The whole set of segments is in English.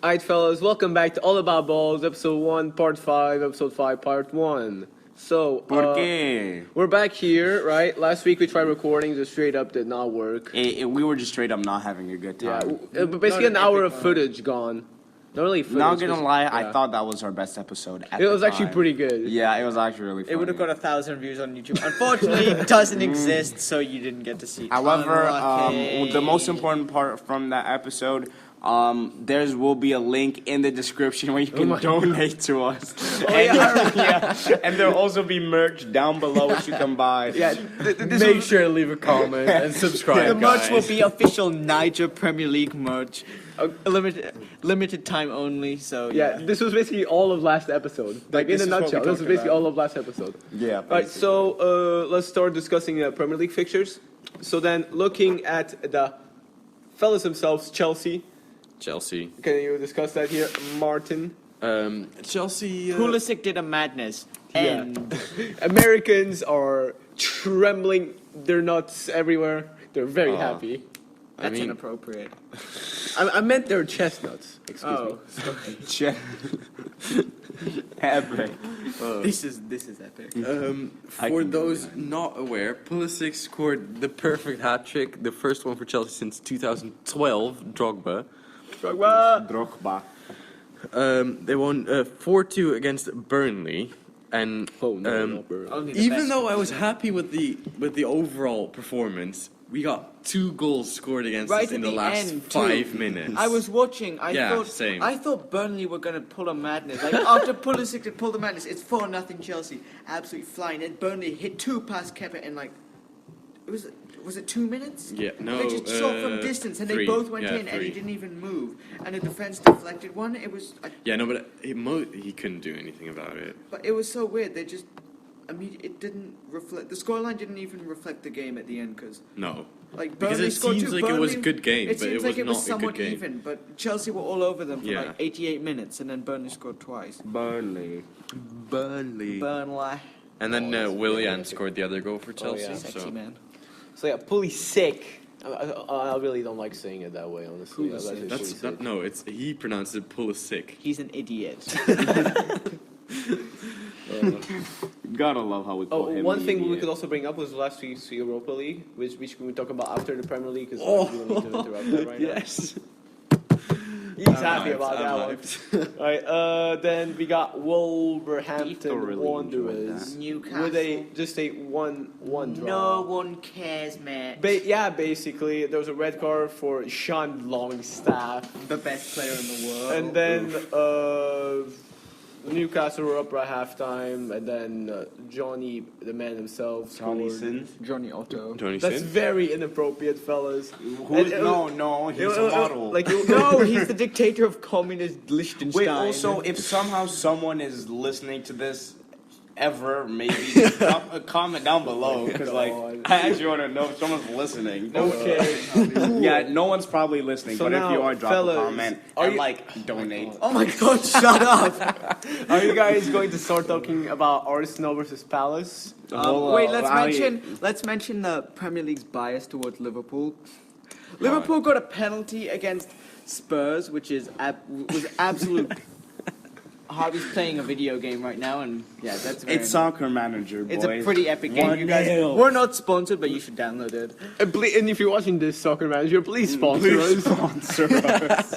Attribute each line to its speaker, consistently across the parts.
Speaker 1: Alright, fellas, welcome back to All About Balls, episode 1, part 5, episode 5, part 1. So,
Speaker 2: ¿Por qué?
Speaker 1: we're back here, right? Last week we tried recording, just straight up did not work.
Speaker 2: We were just straight up not having a good
Speaker 1: Yeah,
Speaker 2: time.
Speaker 1: but basically an hour of footage gone. Not really footage.
Speaker 2: Not gonna lie,
Speaker 1: yeah.
Speaker 2: I thought that was our best episode.
Speaker 1: It was actually pretty good.
Speaker 2: Yeah, it was actually really funny.
Speaker 3: It would have got 1,000 views on YouTube. Unfortunately, it doesn't exist, so you didn't get to see it.
Speaker 2: However,
Speaker 3: Unlucky.
Speaker 2: the most important part from that episode, there will be a link in the description where you can donate to us. Yeah, and there'll also be merch down below which you can buy.
Speaker 1: Yeah,
Speaker 4: Make sure to leave a comment and subscribe.
Speaker 3: The merch
Speaker 4: guys.
Speaker 3: will be official Niger Premier League merch. Limited time only, so
Speaker 1: yeah, this was basically all of last episode. Like, in
Speaker 2: this
Speaker 1: a
Speaker 2: is what we
Speaker 1: nutshell, this was
Speaker 2: talked
Speaker 1: basically
Speaker 2: about.
Speaker 1: all of last episode.
Speaker 2: Yeah.
Speaker 1: Alright, so let's start discussing Premier League fixtures. So then, looking at the fellas themselves, Chelsea.
Speaker 4: Chelsea.
Speaker 1: Can you discuss that here, Martin?
Speaker 4: Chelsea.
Speaker 3: Pulisic did a madness.
Speaker 1: Yeah.
Speaker 3: And
Speaker 1: Americans are trembling their nuts everywhere. They're very happy.
Speaker 3: that's
Speaker 4: mean-
Speaker 3: inappropriate.
Speaker 1: I meant their chestnuts. Excuse me.
Speaker 2: Epic.
Speaker 3: This is epic.
Speaker 4: For those not aware, Pulisic scored the perfect hat trick, the first one for Chelsea since 2012. Drogba.
Speaker 2: Drogba.
Speaker 4: They won 4-2 against Burnley, and
Speaker 1: Not Burnley.
Speaker 3: Only the
Speaker 4: even
Speaker 3: best.
Speaker 4: though I was happy with the overall performance, we got 2 goals scored against
Speaker 3: Right
Speaker 4: us in
Speaker 3: at
Speaker 4: the
Speaker 3: the
Speaker 4: last
Speaker 3: end,
Speaker 4: 5
Speaker 3: too.
Speaker 4: minutes.
Speaker 3: I was watching.
Speaker 4: Same.
Speaker 3: I thought Burnley were gonna pull a madness. Like after Pulisic had pulled the madness, it's 4-0 Chelsea, absolutely flying. And Burnley hit 2 past Kepa in like, was it 2 minutes?
Speaker 4: Yeah, no,
Speaker 3: They just shot from distance, and they
Speaker 4: 3.
Speaker 3: both went
Speaker 4: Yeah,
Speaker 3: in, and he
Speaker 4: 3.
Speaker 3: didn't even move. And the defense deflected one. It was,
Speaker 4: Yeah, no, but he couldn't do anything about it.
Speaker 3: but it was so weird. They just, it didn't reflect. The scoreline didn't even reflect the game at the end because.
Speaker 4: No.
Speaker 3: Like
Speaker 4: Because
Speaker 3: Burnley
Speaker 4: it
Speaker 3: scored
Speaker 4: seems
Speaker 3: 2.
Speaker 4: like it was a
Speaker 3: Burnley-
Speaker 4: good game,
Speaker 3: It
Speaker 4: but it
Speaker 3: seems
Speaker 4: was
Speaker 3: like it was
Speaker 4: not a good
Speaker 3: somewhat
Speaker 4: game.
Speaker 3: even, but Chelsea were all over them for
Speaker 4: Yeah.
Speaker 3: like 88 minutes, and then Burnley scored twice.
Speaker 2: Burnley.
Speaker 4: Burnley.
Speaker 3: Burnley,
Speaker 4: And then
Speaker 1: that's
Speaker 4: Willian
Speaker 1: really
Speaker 4: scored the other goal for Chelsea.
Speaker 1: yeah.
Speaker 3: sexy
Speaker 4: So.
Speaker 3: man.
Speaker 1: So yeah, Pulisic. I really don't like saying it that way, honestly.
Speaker 3: Pulisic.
Speaker 4: He pronounced it Pulisic.
Speaker 3: He's an idiot.
Speaker 2: Gotta love how we call him.
Speaker 1: One
Speaker 2: the
Speaker 1: thing we
Speaker 2: idiot.
Speaker 1: could also bring up was last week's Europa League, which we can talk about after the Premier League, because we don't need to interrupt that right
Speaker 4: Yes.
Speaker 1: now. He's happy about that one. Alright, then we got Wolverhampton
Speaker 2: really enjoyed
Speaker 1: Wanderers
Speaker 3: Newcastle.
Speaker 1: with just a 1-1 draw.
Speaker 3: No one cares, man.
Speaker 1: Basically, there was a red card for Sean Longstaff.
Speaker 3: The best player in the world.
Speaker 1: And then Newcastle were up by halftime, and then Johnny, the man himself,
Speaker 2: Johnny
Speaker 1: scored.
Speaker 2: Sins.
Speaker 3: Johnny Otto.
Speaker 4: Tony
Speaker 1: That's
Speaker 4: Sin?
Speaker 1: very inappropriate, fellas.
Speaker 2: No, he's a model.
Speaker 3: No, he's the dictator of communist Liechtenstein.
Speaker 2: Wait, also, if somehow someone is listening to this ever, maybe comment down below, because like
Speaker 1: God.
Speaker 2: I actually want to know if someone's listening.
Speaker 1: Okay.
Speaker 2: Yeah, no one's probably listening,
Speaker 1: So
Speaker 2: but if
Speaker 1: now,
Speaker 2: you are, drop
Speaker 1: fellas,
Speaker 2: a comment
Speaker 1: are
Speaker 2: and
Speaker 1: you-
Speaker 2: like donate.
Speaker 3: Oh my god, shut up!
Speaker 1: Are you guys going to start talking about Arsenal versus Palace?
Speaker 3: Wait, let's mention the Premier League's bias towards Liverpool. Liverpool got a penalty against Spurs, which is was absolute. Harvey's playing a video game right now, and yeah, that's very.
Speaker 2: It's Soccer Manager, boys.
Speaker 3: It's a pretty epic game. You guys,
Speaker 2: 1-0.
Speaker 3: we're not sponsored, but you should download it.
Speaker 1: And if you're watching this, Soccer Manager, please sponsor us.
Speaker 2: Sponsor us.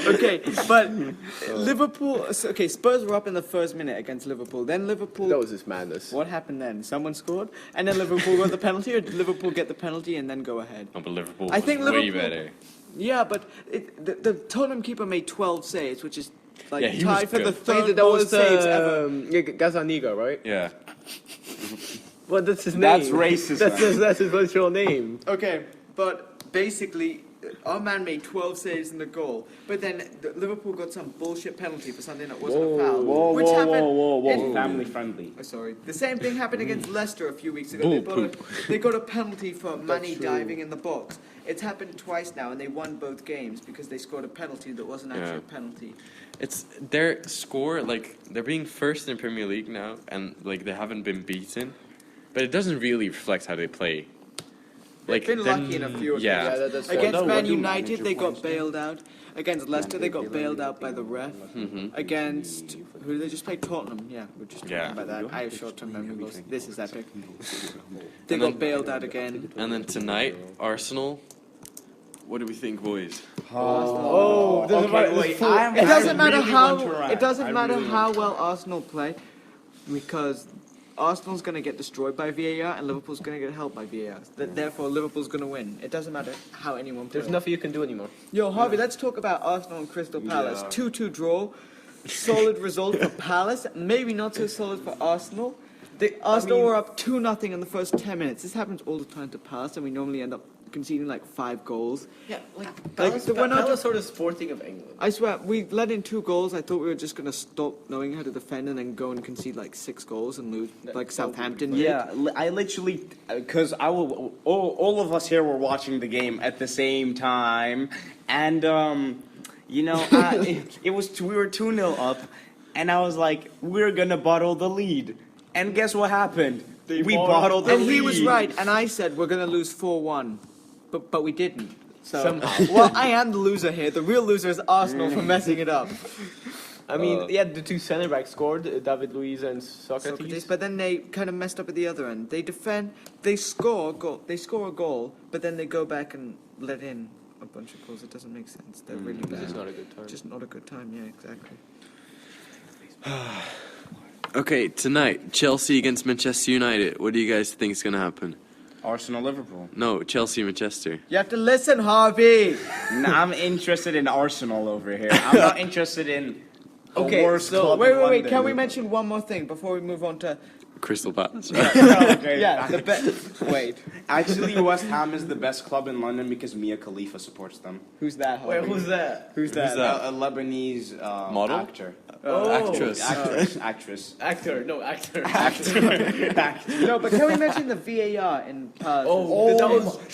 Speaker 3: Okay, but Liverpool. Okay, Spurs were up in the first minute against Liverpool. Then Liverpool.
Speaker 1: That was just madness.
Speaker 3: What happened then? Someone scored, and then Liverpool got the penalty, or did Liverpool get the penalty and then go ahead?
Speaker 4: No, but Liverpool
Speaker 3: I think
Speaker 4: was way
Speaker 3: Liverpool-
Speaker 4: better.
Speaker 3: Yeah, but the Tottenham keeper made 12 saves, which is like
Speaker 4: Yeah, he
Speaker 3: tied
Speaker 4: was
Speaker 3: for the
Speaker 4: good.
Speaker 3: third
Speaker 1: That
Speaker 3: most
Speaker 1: was
Speaker 3: saves ever.
Speaker 1: Gazaniga, right?
Speaker 4: Yeah.
Speaker 1: Well, that's his name.
Speaker 2: That's racist,
Speaker 1: That's his literal name.
Speaker 3: Okay, but basically, our man made 12 saves in the goal, but then Liverpool got some bullshit penalty for something that wasn't a foul. which happened in-
Speaker 2: Family friendly.
Speaker 3: Oh, sorry. The same thing happened against Leicester a few weeks ago. They got a penalty for Manny
Speaker 1: true.
Speaker 3: diving in the box. It's happened twice now, and they won both games because they scored a penalty that wasn't actually a penalty.
Speaker 4: It's their score, like, they're being first in Premier League now, and, like, they haven't been beaten. But it doesn't really reflect how they play.
Speaker 3: They've been lucky in a few
Speaker 4: yeah.
Speaker 1: Yeah,
Speaker 3: occasions.
Speaker 1: that's fair.
Speaker 3: Against
Speaker 2: No,
Speaker 3: Man
Speaker 2: what do
Speaker 3: United,
Speaker 2: manager
Speaker 3: they got
Speaker 2: points do?
Speaker 3: bailed out. Against Leicester, they got bailed out by the ref. Against who did they just play? Tottenham. Yeah, we're just talking
Speaker 4: Yeah.
Speaker 3: about that. I have short-term memory loss. This is epic. They
Speaker 4: And
Speaker 3: got
Speaker 4: then-
Speaker 3: bailed out again.
Speaker 4: And then tonight, Arsenal. What do we think, boys?
Speaker 1: Oh, doesn't matter.
Speaker 2: wait,
Speaker 1: It's full-
Speaker 2: I'm-
Speaker 3: It doesn't
Speaker 2: I
Speaker 3: matter
Speaker 2: really
Speaker 3: how
Speaker 2: want to rant.
Speaker 3: it doesn't
Speaker 2: I
Speaker 3: matter
Speaker 2: really
Speaker 3: how well Arsenal play, because Arsenal's going to get destroyed by VAR and Liverpool's going to get helped by VAR. Therefore, Liverpool's going to win. It doesn't matter how anyone plays.
Speaker 1: There's nothing you can do anymore.
Speaker 3: Yo, Harvey, let's talk about Arsenal and Crystal Palace. 2-2 draw. Solid result for Palace. Maybe not so solid for Arsenal. Arsenal were up 2-0 in the first 10 minutes. This happens all the time to Palace, and we normally end up conceding like 5 goals.
Speaker 1: Yeah, like
Speaker 3: Palace- we're not
Speaker 1: Palace
Speaker 3: just-
Speaker 1: sort of Sporting of England.
Speaker 3: I swear, we let in 2 goals. I thought we were just going to stop knowing how to defend and then go and concede like 6 goals and lose, like Southampton did.
Speaker 2: Yeah, I literally, because all of us here were watching the game at the same time, and you know, we were 2-0 up, and I was like, we're gonna bottle the lead, and guess what happened? We bottled the
Speaker 3: And
Speaker 2: lead.
Speaker 3: he was right, and I said we're going to lose 4-1. But we didn't. So,
Speaker 1: Somehow.
Speaker 3: well, I am the loser here. The real loser is Arsenal for messing it up.
Speaker 1: I mean, yeah, the 2 center backs scored, David Luiz and Socrates.
Speaker 3: But then they kind of messed up at the other end. They defend, they score a goal, but then they go back and let in a bunch of goals. It doesn't make sense. They're really bad.
Speaker 1: It's just not a good time.
Speaker 3: Just not a good time. Yeah, exactly.
Speaker 4: Okay, tonight, Chelsea against Manchester United. What do you guys think is going to happen?
Speaker 2: Arsenal, Liverpool.
Speaker 4: No, Chelsea, Manchester.
Speaker 3: You have to listen, Harvey.
Speaker 2: Nah, I'm interested in Arsenal over here. I'm not interested in a worst club
Speaker 3: wait.
Speaker 2: in London.
Speaker 3: Can we mention one more thing before we move on to?
Speaker 4: Crystal Palace.
Speaker 2: Okay.
Speaker 3: Yeah, the best. Wait,
Speaker 2: Actually, West Ham is the best club in London because Mia Khalifa supports them.
Speaker 3: who's that? Harvey?
Speaker 1: Wait, who's that?
Speaker 3: Who's that?
Speaker 2: A Lebanese
Speaker 4: Model?
Speaker 2: actor.
Speaker 4: Actress.
Speaker 2: Actress.
Speaker 1: Actor, no, actor.
Speaker 3: No, but can we mention the VAR in Palace?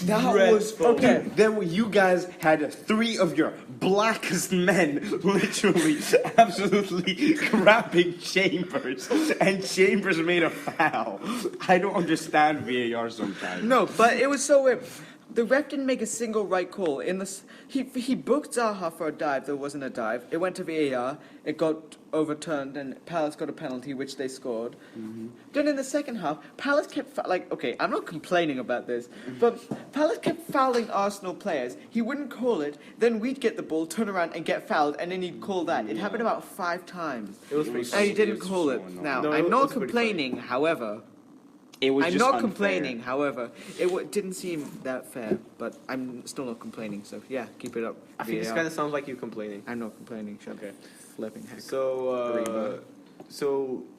Speaker 2: That was okay. Then you guys had 3 of your blackest men literally absolutely grabbing Chambers, and Chambers made a foul. I don't understand VAR sometimes.
Speaker 3: No, but it was so weird. The ref didn't make a single right call. He booked Zaha for a dive. There wasn't a dive. It went to VAR. It got overturned, and Palace got a penalty, which they scored. Then in the second half, Palace kept okay. I'm not complaining about this, but Palace kept fouling Arsenal players. He wouldn't call it. Then we'd get the ball, turn around, and get fouled, and then he'd call that. It happened about 5 times.
Speaker 1: It was pretty
Speaker 3: And he
Speaker 1: funny.
Speaker 3: didn't call it. Now
Speaker 1: No,
Speaker 3: I'm
Speaker 1: it
Speaker 3: not
Speaker 1: was pretty
Speaker 3: complaining. However.
Speaker 2: It was
Speaker 3: I'm
Speaker 2: just
Speaker 3: not
Speaker 2: unfair.
Speaker 3: complaining, however. It didn't seem that fair, but I'm still not complaining, so yeah, keep it up.
Speaker 1: I think this
Speaker 3: VAR.
Speaker 1: kind of sounds like you complaining.
Speaker 3: I'm not complaining, shut
Speaker 1: Okay.
Speaker 3: flipping heck.
Speaker 1: So,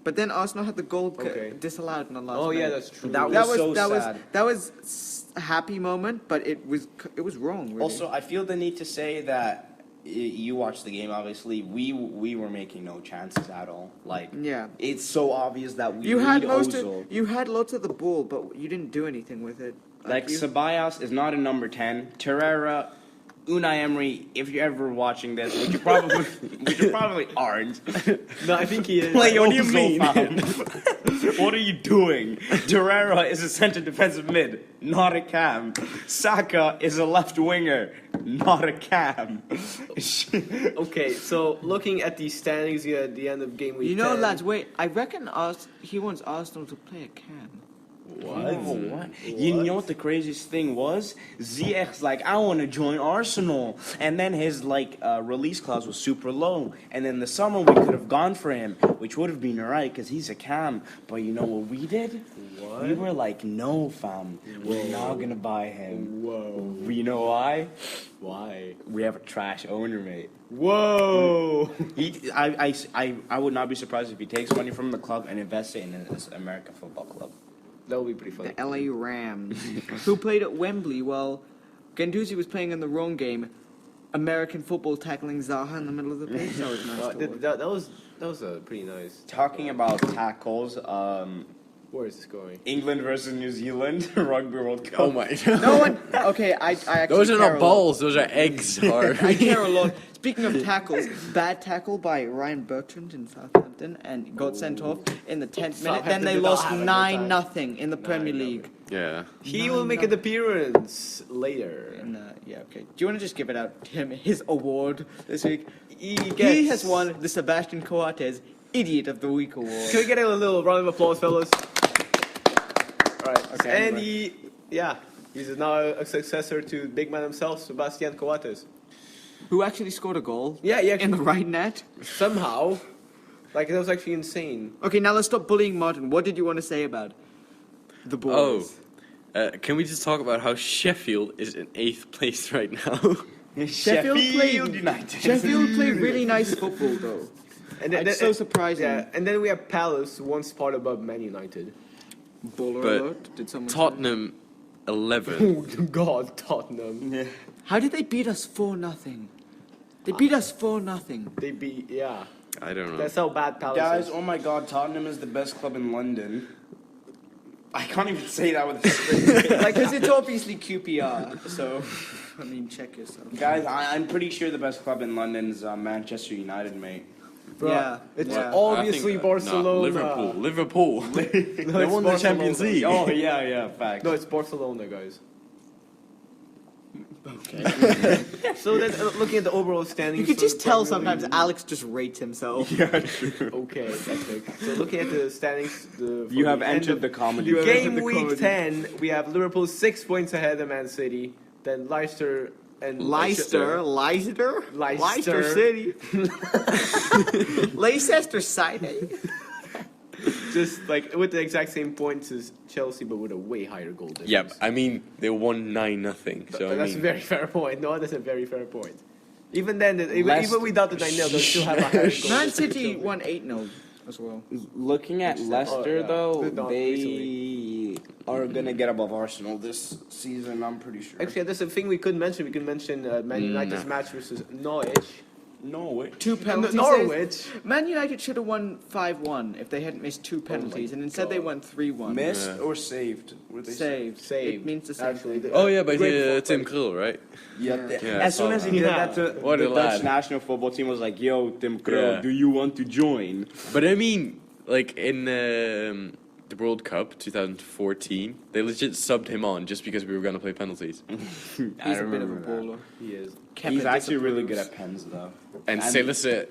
Speaker 3: But then Arsenal had the goal
Speaker 1: Okay.
Speaker 3: disallowed in the last
Speaker 1: oh
Speaker 3: minute.
Speaker 1: yeah, that's true.
Speaker 2: That was so sad.
Speaker 3: That was a happy moment, but it was wrong, really.
Speaker 2: Also, I feel the need to say that you watched the game. Obviously, we were making no chances at all. Like,
Speaker 3: Yeah.
Speaker 2: it's so obvious that we
Speaker 3: you had
Speaker 2: need Ozil.
Speaker 3: you had lots of the ball, but you didn't do anything with it.
Speaker 2: Like
Speaker 3: you-
Speaker 2: Ceballos is not a number 10. Torreira, Unai Emery, if you're ever watching this, which you probably aren't.
Speaker 1: No, I think he is.
Speaker 2: Play
Speaker 1: What do you
Speaker 2: Ozil,
Speaker 1: mean?
Speaker 2: fam. What are you doing? Torreira is a centre defensive mid, not a cam. Saka is a left winger, not a cam.
Speaker 1: Okay, so looking at the standings here at the end of game week
Speaker 3: You know,
Speaker 1: 10,
Speaker 3: lads, wait. I reckon he wants Arsenal to play a cam.
Speaker 2: What? You know what the craziest thing was? Ziyech's like, I want to join Arsenal, and then his release clause was super low. And then the summer we could have gone for him, which would have been alright because he's a cam. But you know what we did?
Speaker 1: What?
Speaker 2: We were like, no, fam, we're not gonna buy him.
Speaker 1: Whoa.
Speaker 2: You know why?
Speaker 1: Why?
Speaker 2: We have a trash owner, mate.
Speaker 1: Whoa.
Speaker 2: I would not be surprised if he takes money from the club and invests it in this American football club.
Speaker 1: That would be pretty funny.
Speaker 3: The LA Rams, who played at Wembley while Guendouzi was playing in the wrong game. American football tackling Zaha in the middle of the pitch. That was nice. to watch.
Speaker 1: That was pretty nice.
Speaker 2: Talking about tackles,
Speaker 1: Where is this going?
Speaker 2: England versus New Zealand Rugby World Cup.
Speaker 4: Oh my.
Speaker 3: No one. Okay, I actually.
Speaker 4: Those are
Speaker 3: care
Speaker 4: not
Speaker 3: a
Speaker 4: balls, those are eggs,
Speaker 3: lot. I
Speaker 4: Harvey.
Speaker 3: care a lot. Speaking of tackles, bad tackle by Ryan Bertrand in Southampton and got sent off in the 10th minute. Then
Speaker 1: Southampton
Speaker 3: they
Speaker 1: did not
Speaker 3: lost
Speaker 1: have a good time.
Speaker 3: 9-0 in the Premier League.
Speaker 4: Yeah.
Speaker 1: He will make an appearance later.
Speaker 3: And, yeah, okay. Do you want to just give it out to him his award this week?
Speaker 1: He
Speaker 3: He has won the Sebastian Coates Idiot of the Week award.
Speaker 1: Can we get a little round of applause, fellas? All right.
Speaker 3: Okay,
Speaker 1: And
Speaker 3: anyway.
Speaker 1: he's now a successor to big man himself, Sebastian Coates.
Speaker 3: Who actually scored a goal?
Speaker 1: Yeah, he
Speaker 3: In
Speaker 1: actually
Speaker 3: the right net?
Speaker 1: somehow. Like, that was actually insane.
Speaker 3: Okay, now let's stop bullying Martin. What did you want to say about the boys?
Speaker 4: Can we just talk about how Sheffield is in 8th place right now?
Speaker 3: Yeah,
Speaker 2: Sheffield United.
Speaker 3: Sheffield played really nice football, though.
Speaker 1: And
Speaker 3: It's so surprising.
Speaker 1: Yeah, and then we have Palace, one spot above Man United.
Speaker 3: Baller
Speaker 4: But
Speaker 3: alert. Did someone say?
Speaker 4: Tottenham 11.
Speaker 1: Oh, God, Tottenham.
Speaker 2: Yeah.
Speaker 3: How did they beat us 4-0? They beat us 4-0.
Speaker 1: They beat, yeah.
Speaker 4: I don't know.
Speaker 1: That's how bad Palace
Speaker 2: Guys,
Speaker 1: is.
Speaker 2: oh my God, Tottenham is the best club in London. I can't even say that with a straight face.
Speaker 3: Like, because it's obviously QPR, so, I mean, check yourself.
Speaker 2: Guys, I'm pretty sure the best club in London is Manchester United, mate.
Speaker 1: Bro,
Speaker 3: Yeah,
Speaker 1: it's
Speaker 3: yeah.
Speaker 1: obviously
Speaker 4: I think,
Speaker 1: Barcelona.
Speaker 4: Liverpool.
Speaker 1: No,
Speaker 4: They
Speaker 1: it's
Speaker 4: won the Champions
Speaker 1: Barcelona.
Speaker 4: League.
Speaker 2: Oh, yeah, facts.
Speaker 1: No, it's Barcelona, guys. Okay. So then, looking at the overall standings,
Speaker 3: You could
Speaker 1: for
Speaker 3: just
Speaker 1: the
Speaker 3: tell
Speaker 1: Premier
Speaker 3: sometimes
Speaker 1: League-
Speaker 3: Alex just rates himself.
Speaker 1: Okay, that's big. So looking at the standings, for
Speaker 2: You have
Speaker 1: the end
Speaker 2: entered
Speaker 1: of
Speaker 2: the comedy.
Speaker 3: You have
Speaker 2: phase.
Speaker 3: entered
Speaker 1: game
Speaker 3: the
Speaker 1: week
Speaker 3: comedy.
Speaker 1: 10. We have Liverpool 6 points ahead of Man City. Then Leicester and
Speaker 3: Leicester City. Leicester City.
Speaker 1: just like with the exact same points as Chelsea, but with a way higher goal difference.
Speaker 4: Yep. I mean, they won 9-0. So I
Speaker 1: That's a
Speaker 4: mean,
Speaker 1: very fair point. No, that's a very fair point. Even then,
Speaker 2: Leicester-
Speaker 1: even without the 9-0, they'll still have a higher goal
Speaker 3: Man
Speaker 1: difference.
Speaker 3: City won 8-0 as well.
Speaker 2: Looking at Leicester,
Speaker 1: yeah.
Speaker 2: though,
Speaker 1: They're not
Speaker 2: they are going to get above Arsenal this season, I'm pretty sure.
Speaker 1: Actually, there's a thing we could mention. We could mention Man United's match versus Norwich.
Speaker 2: Norwich.
Speaker 3: 2 penalties.
Speaker 1: Norwich.
Speaker 3: Man United should have won 5-1 if they hadn't missed 2 penalties, and instead they won 3-1.
Speaker 2: Missed
Speaker 4: Yeah.
Speaker 2: or saved? Were they
Speaker 3: Saved.
Speaker 1: Saved.
Speaker 3: It means the same
Speaker 1: Actually,
Speaker 3: thing.
Speaker 4: oh yeah, by
Speaker 1: Great
Speaker 4: Tim
Speaker 1: football.
Speaker 4: Krill, right?
Speaker 2: Yeah.
Speaker 4: Yeah,
Speaker 2: As soon as he did
Speaker 1: Yeah.
Speaker 2: that, to
Speaker 4: What a
Speaker 2: the Dutch
Speaker 4: lad.
Speaker 2: national football team was like, "Yo, Tim Krul,
Speaker 4: Yeah.
Speaker 2: do you want to join?"
Speaker 4: But I mean, like in the World Cup 2014, they legit subbed him on just because we were gonna play penalties.
Speaker 3: He's a bit of a
Speaker 2: remember that.
Speaker 3: baller.
Speaker 1: He is.
Speaker 2: He's actually really good at pens, though.
Speaker 4: And Silliset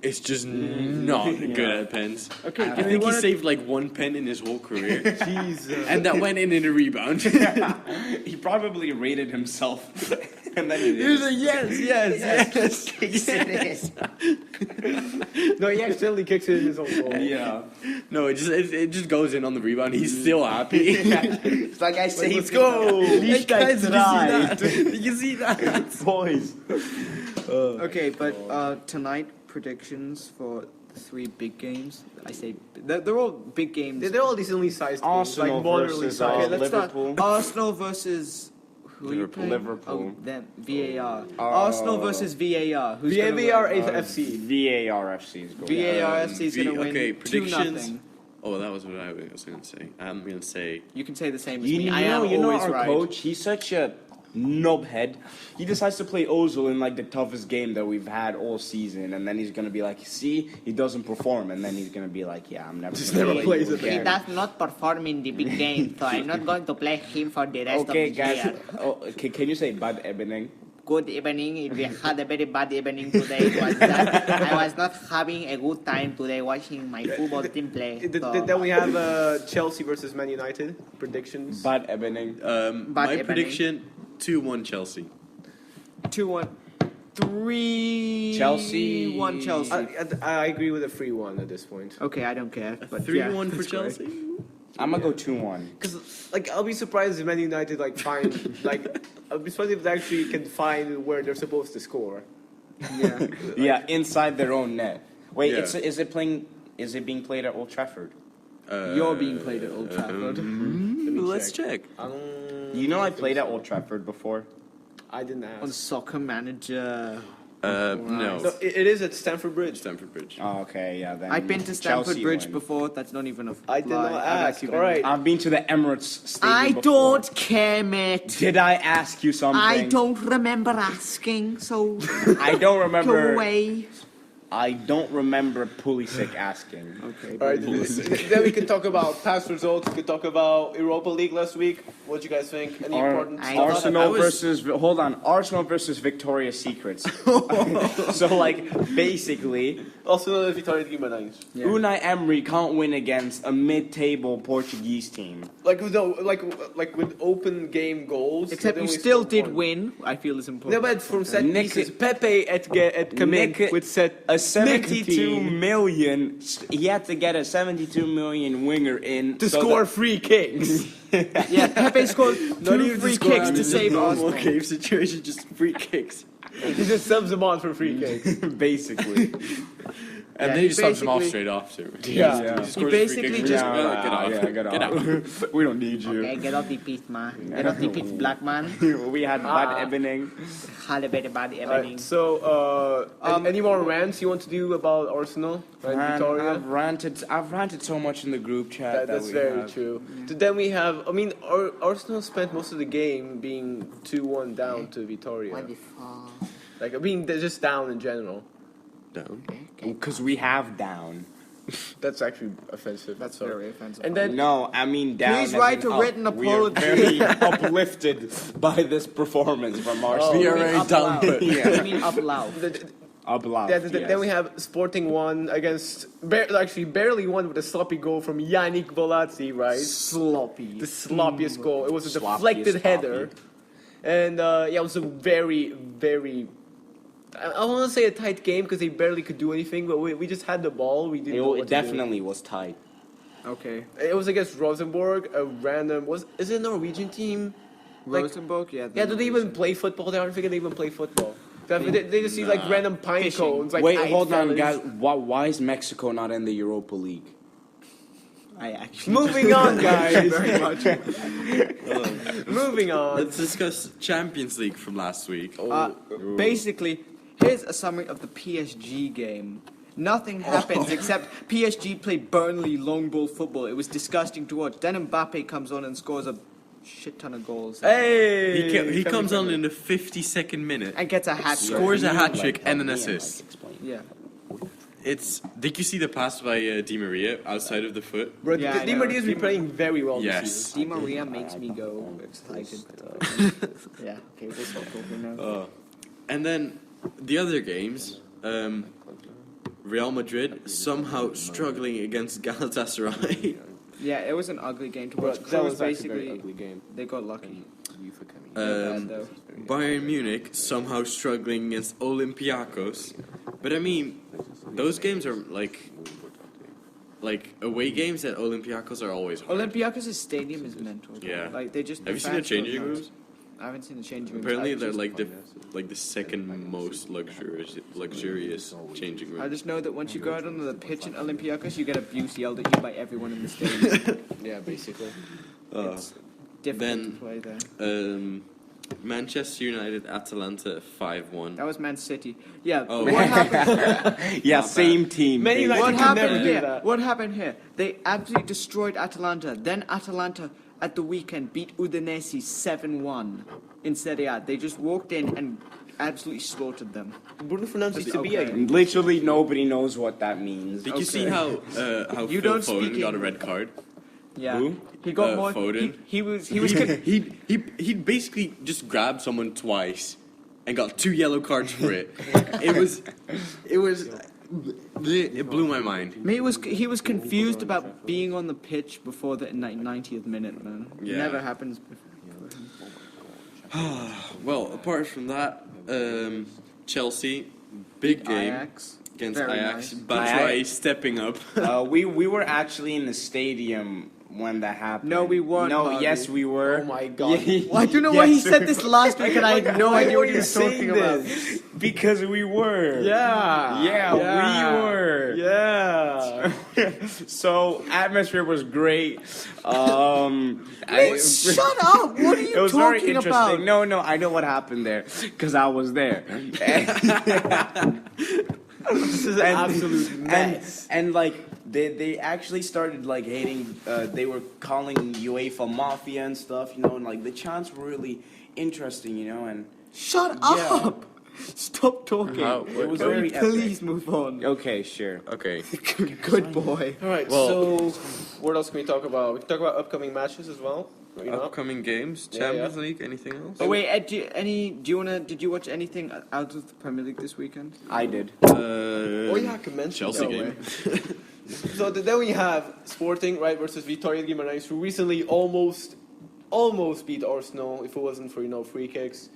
Speaker 4: is just not good at pens.
Speaker 3: Okay,
Speaker 4: I
Speaker 3: do we
Speaker 4: think he
Speaker 3: wanna-
Speaker 4: saved like 1 pen in his whole career,
Speaker 1: Jesus.
Speaker 4: and that went in a rebound.
Speaker 2: He probably rated himself, and then
Speaker 4: He was like, yes.
Speaker 1: No, he accidentally kicks it in his own goal.
Speaker 2: Yeah.
Speaker 4: No, it just goes in on the rebound. He's still happy.
Speaker 2: It's like I say,
Speaker 1: let's go.
Speaker 4: Hey, guys, did you see that? Did you see that?
Speaker 2: boys.
Speaker 3: Okay, but tonight predictions for the 3 big games. I say they're all big games.
Speaker 1: They're all decently sized games,
Speaker 2: Arsenal
Speaker 1: like moderately
Speaker 2: versus,
Speaker 1: sized.
Speaker 3: Okay, let's
Speaker 2: Liverpool.
Speaker 3: start. Arsenal versus who are you
Speaker 4: Liverpool.
Speaker 3: playing?
Speaker 2: Liverpool.
Speaker 3: Oh, them. VAR. Arsenal versus VAR. Who's gonna
Speaker 1: VAR
Speaker 3: win?
Speaker 1: FC.
Speaker 2: VAR FC is going.
Speaker 3: VAR FC is gonna win
Speaker 4: okay,
Speaker 3: 2-0.
Speaker 4: predictions. Oh, that was what I was going to say. I'm going to say
Speaker 3: You can say the same as
Speaker 2: You
Speaker 3: me.
Speaker 2: know,
Speaker 3: I am
Speaker 2: you know
Speaker 3: always
Speaker 2: our
Speaker 3: right.
Speaker 2: coach. He's such a knobhead. He decides to play Ozil in like the toughest game that we've had all season, and then he's gonna be like, "See, he doesn't perform," and then he's gonna be like, "Yeah, I'm never."
Speaker 1: Just
Speaker 2: gonna
Speaker 1: never
Speaker 2: play
Speaker 1: plays
Speaker 2: you
Speaker 1: it.
Speaker 3: He
Speaker 2: again."
Speaker 3: does not perform in the big game, so I'm not going to play him for the rest
Speaker 2: Okay,
Speaker 3: of the
Speaker 2: guys.
Speaker 3: year.
Speaker 2: Oh, okay, can you say bad evening?
Speaker 3: Good evening. We had a very bad evening today. I was not having a good time today watching my football team play. so-
Speaker 1: Then we have Chelsea versus Man United predictions.
Speaker 2: Bad evening.
Speaker 4: my
Speaker 3: Ebony.
Speaker 4: prediction: 2-1 Chelsea.
Speaker 3: 2-1. 3
Speaker 2: Chelsea.
Speaker 3: 1 Chelsea.
Speaker 1: I agree with a free one at this point.
Speaker 3: Okay, I don't care. But
Speaker 4: 3-1 for
Speaker 3: that's great.
Speaker 4: Chelsea.
Speaker 2: I'm gonna go 2-1.
Speaker 1: Because like I'll be surprised if Man United like find like I'll be surprised if they actually can find where they're supposed to score.
Speaker 3: Yeah.
Speaker 2: Yeah, inside their own net. Wait,
Speaker 4: Yeah.
Speaker 2: is it playing? Is it being played at Old Trafford?
Speaker 3: You're being played at Old Trafford.
Speaker 4: Let's check.
Speaker 2: You know, I played at Old Trafford before.
Speaker 1: I didn't
Speaker 3: On
Speaker 1: ask.
Speaker 3: Soccer Manager.
Speaker 4: No.
Speaker 1: No, it is at Stamford Bridge.
Speaker 4: Stamford Bridge.
Speaker 2: Oh, okay, yeah. Then
Speaker 3: I've been to Stamford
Speaker 2: Chelsea
Speaker 3: Bridge
Speaker 2: win.
Speaker 3: before. That's not even a
Speaker 1: I did
Speaker 3: lie.
Speaker 1: not
Speaker 3: I've
Speaker 1: ask.
Speaker 3: actually
Speaker 1: All
Speaker 3: been
Speaker 1: right.
Speaker 2: I've been to the Emirates Stadium
Speaker 3: I
Speaker 2: before.
Speaker 3: don't care, mate.
Speaker 2: Did I ask you something?
Speaker 3: I don't remember asking, so
Speaker 2: I don't
Speaker 3: go
Speaker 2: remember.
Speaker 3: away.
Speaker 2: I don't remember Pulisic asking.
Speaker 3: Okay.
Speaker 1: All right. Then we can talk about past results. We can talk about Europa League last week. What do you guys think? Any important stuff?
Speaker 2: Arsenal versus Victoria's Secrets. So like basically,
Speaker 1: Arsenal e Vitória de Guimarães.
Speaker 3: Yeah.
Speaker 2: Unai Emery can't win against a mid-table Portuguese team.
Speaker 1: Like with with open game goals.
Speaker 3: Except
Speaker 1: then
Speaker 3: you
Speaker 1: we
Speaker 3: still did
Speaker 1: won.
Speaker 3: win. I feel is
Speaker 1: No,
Speaker 3: important.
Speaker 1: but from set
Speaker 2: Nick-
Speaker 1: pieces, Pepe at come in
Speaker 2: Nick-
Speaker 1: with set
Speaker 2: A 72
Speaker 1: nicotine
Speaker 2: million. He had to get a 72 million winger in
Speaker 1: to
Speaker 2: so
Speaker 1: score
Speaker 2: that-
Speaker 1: free kicks.
Speaker 3: Yeah, Pepe scored 2 free kicks to save Arsenal.
Speaker 4: cave situation, just free kicks.
Speaker 1: He just subs them on for free kicks.
Speaker 2: basically.
Speaker 4: And
Speaker 3: Yeah,
Speaker 4: then
Speaker 3: he
Speaker 4: he subs him off
Speaker 3: basically-
Speaker 4: straight off too.
Speaker 1: Yeah.
Speaker 4: He scores
Speaker 3: basically
Speaker 4: free kicks,
Speaker 3: just-
Speaker 4: get off.
Speaker 2: Get off. We don't need you.
Speaker 3: Okay, get off the pitch, man. Get off the pitch, black man.
Speaker 2: We had bad evening.
Speaker 3: Celebrate bad
Speaker 1: Alright,
Speaker 3: evening.
Speaker 1: so any more rants you want to do about Arsenal and
Speaker 2: Man,
Speaker 1: Victoria?
Speaker 2: I've ranted so much in the group chat.
Speaker 1: That's
Speaker 2: we
Speaker 1: very
Speaker 2: have.
Speaker 1: true. Then we have, I mean, Arsenal spent most of the game being 2-1 down to Victoria.
Speaker 3: What the fuck?
Speaker 1: Like being just down in general.
Speaker 4: Down.
Speaker 2: Because we have down.
Speaker 1: That's actually offensive.
Speaker 3: That's
Speaker 1: so.
Speaker 3: very offensive.
Speaker 1: And then
Speaker 2: No, I mean down.
Speaker 3: Please
Speaker 2: as
Speaker 3: write
Speaker 2: in
Speaker 3: a
Speaker 2: up.
Speaker 3: written
Speaker 2: We are
Speaker 3: apology.
Speaker 2: very uplifted by this performance from Arsenal.
Speaker 4: We
Speaker 3: You
Speaker 4: are
Speaker 3: mean
Speaker 4: very
Speaker 3: up
Speaker 4: down.
Speaker 3: loud.
Speaker 2: Yeah.
Speaker 3: You mean up loud.
Speaker 2: Up loud.
Speaker 1: Then we have Sporting 1 against actually barely won with a sloppy goal from Yannick Bolazzi, right?
Speaker 3: Sloppy.
Speaker 1: The sloppiest goal. It was a
Speaker 2: Sloppiest
Speaker 1: deflected
Speaker 2: sloppy.
Speaker 1: header. And yeah, it was a very, very. I want to say a tight game because they barely could do anything, but we just had the ball. We didn't know what
Speaker 2: It
Speaker 1: to do.
Speaker 2: definitely was tight.
Speaker 3: Okay.
Speaker 1: It was against Rosenborg, a random. Is it a Norwegian team? Like-
Speaker 3: Rosenborg, yeah.
Speaker 1: Yeah, do they even play football? There? I don't think they even play football. They just see like random pine
Speaker 3: Fishing.
Speaker 1: cones. Like
Speaker 2: Wait,
Speaker 1: ice
Speaker 2: hold on,
Speaker 1: fellas.
Speaker 2: guys. Why is Mexico not in the Europa League?
Speaker 3: I actually.
Speaker 1: Moving on, guys.
Speaker 3: Very much.
Speaker 1: Moving on.
Speaker 4: Let's discuss Champions League from last week.
Speaker 3: Basically, here's a summary of the PSG game. Nothing happens except PSG played Burnley long ball football. It was disgusting to watch. Then Mbappe comes on and scores a shit ton of goals.
Speaker 1: Hey,
Speaker 4: He comes on
Speaker 1: friendly.
Speaker 4: in the 52nd minute,
Speaker 3: And gets a hat trick.
Speaker 4: scores a hat trick
Speaker 2: Like,
Speaker 4: and an
Speaker 2: help me
Speaker 4: assist.
Speaker 2: explain.
Speaker 3: Yeah.
Speaker 4: Did you see the pass by Di Maria outside of the foot?
Speaker 1: Bro,
Speaker 3: Yeah, I
Speaker 1: Di
Speaker 3: know.
Speaker 1: Maria's been playing very well
Speaker 4: Yes.
Speaker 1: this season.
Speaker 3: Di Maria makes me go excited. Yeah, okay, we'll stop talking now.
Speaker 4: And then the other games, Real Madrid somehow struggling against Galatasaray.
Speaker 3: Yeah, it was an ugly game to
Speaker 1: Bro,
Speaker 3: watch.
Speaker 1: that
Speaker 3: Kroos
Speaker 1: was actually a very
Speaker 3: basically,
Speaker 1: ugly game.
Speaker 3: they got lucky.
Speaker 4: Um,
Speaker 3: though.
Speaker 4: Bayern Munich somehow struggling against Olympiacos. But I mean, those games are like away games at Olympiacos are always hard.
Speaker 3: Olympiacos' stadium is mental.
Speaker 4: Yeah.
Speaker 3: Like they just.
Speaker 4: Have you seen the
Speaker 3: fans go
Speaker 4: changing
Speaker 3: nuts.
Speaker 4: rooms?
Speaker 3: I haven't seen the changing rooms.
Speaker 4: Apparently,
Speaker 3: I
Speaker 4: they're
Speaker 3: just-
Speaker 4: like the second most luxurious changing
Speaker 3: I
Speaker 4: rooms.
Speaker 3: just know that once you go out onto the pitch in Olympiacos, you get abuse yelled at you by everyone in the stadium.
Speaker 1: Yeah, basically.
Speaker 4: Uh,
Speaker 3: It's difficult
Speaker 4: then-
Speaker 3: to play there.
Speaker 4: Manchester United, Atalanta 5-1.
Speaker 3: That was Man City. Yeah.
Speaker 4: Oh.
Speaker 3: What happened?
Speaker 2: Yeah,
Speaker 4: Not
Speaker 2: same team.
Speaker 1: Man United
Speaker 3: What
Speaker 1: can
Speaker 3: happened
Speaker 1: never do
Speaker 3: here?
Speaker 1: that.
Speaker 3: What happened here? They absolutely destroyed Atalanta. Then Atalanta at the weekend beat Udinese 7-1 in Serie A. They just walked in and absolutely slaughtered them.
Speaker 1: Bruno Fernandes used to be
Speaker 3: Okay.
Speaker 1: a.
Speaker 2: Literally nobody knows what that means.
Speaker 4: Did you see how
Speaker 3: You
Speaker 4: Phil
Speaker 3: don't
Speaker 4: Foden
Speaker 3: speak
Speaker 4: got a
Speaker 3: English.
Speaker 4: red card?
Speaker 3: Yeah.
Speaker 2: Who?
Speaker 3: He got more.
Speaker 4: Foden.
Speaker 3: He was.
Speaker 4: He'd basically just grabbed someone twice and got 2 yellow cards for it. It blew my mind.
Speaker 3: He was confused about being on the pitch before the 90th minute, man. It
Speaker 4: Yeah.
Speaker 3: never happens before.
Speaker 4: Well, apart from that, Chelsea, big game
Speaker 3: Ajax.
Speaker 4: against
Speaker 3: Very
Speaker 4: Ajax.
Speaker 3: nice.
Speaker 4: Batshuayi stepping up.
Speaker 2: We were actually in the stadium when that happened.
Speaker 3: No, we weren't,
Speaker 2: No,
Speaker 3: Harvey.
Speaker 2: yes, we were.
Speaker 1: Oh my God.
Speaker 3: Well, I don't know why he
Speaker 2: Yes,
Speaker 3: said this last week and I had no
Speaker 1: Why
Speaker 3: idea
Speaker 1: were
Speaker 3: what he
Speaker 1: you
Speaker 3: was talking
Speaker 1: saying
Speaker 3: about.
Speaker 1: this?
Speaker 2: Because we were.
Speaker 1: Yeah.
Speaker 2: Yeah, we were.
Speaker 1: Yeah.
Speaker 2: So atmosphere was great.
Speaker 3: Shut up! What are you
Speaker 2: It was very
Speaker 3: talking
Speaker 2: interesting.
Speaker 3: about?
Speaker 2: No, I know what happened there because I was there.
Speaker 1: This is an absolute mess.
Speaker 2: And like they actually started like hating. They were calling UEFA mafia and stuff, you know, and like the chants were really interesting, you know, and
Speaker 3: Shut
Speaker 2: yeah.
Speaker 3: up! Stop talking.
Speaker 4: How-
Speaker 2: It was
Speaker 3: Can we
Speaker 2: very epic.
Speaker 3: please move on?
Speaker 2: Okay, sure.
Speaker 4: Okay.
Speaker 3: Good boy.
Speaker 1: All right.
Speaker 4: Well-
Speaker 1: so, what else can we talk about? We can talk about upcoming matches as well. You know?
Speaker 4: Upcoming games,
Speaker 1: Yeah,
Speaker 4: Champions
Speaker 1: yeah.
Speaker 4: League, anything else?
Speaker 3: Oh wait, Ed, did you watch anything out of the Premier League this weekend?
Speaker 2: I did.
Speaker 1: Oh yeah, I can mention
Speaker 4: Chelsea
Speaker 1: that.
Speaker 4: game.
Speaker 1: So then we have Sporting, right, versus Vitória de Guimarães, who recently almost beat Arsenal if it wasn't for free kicks.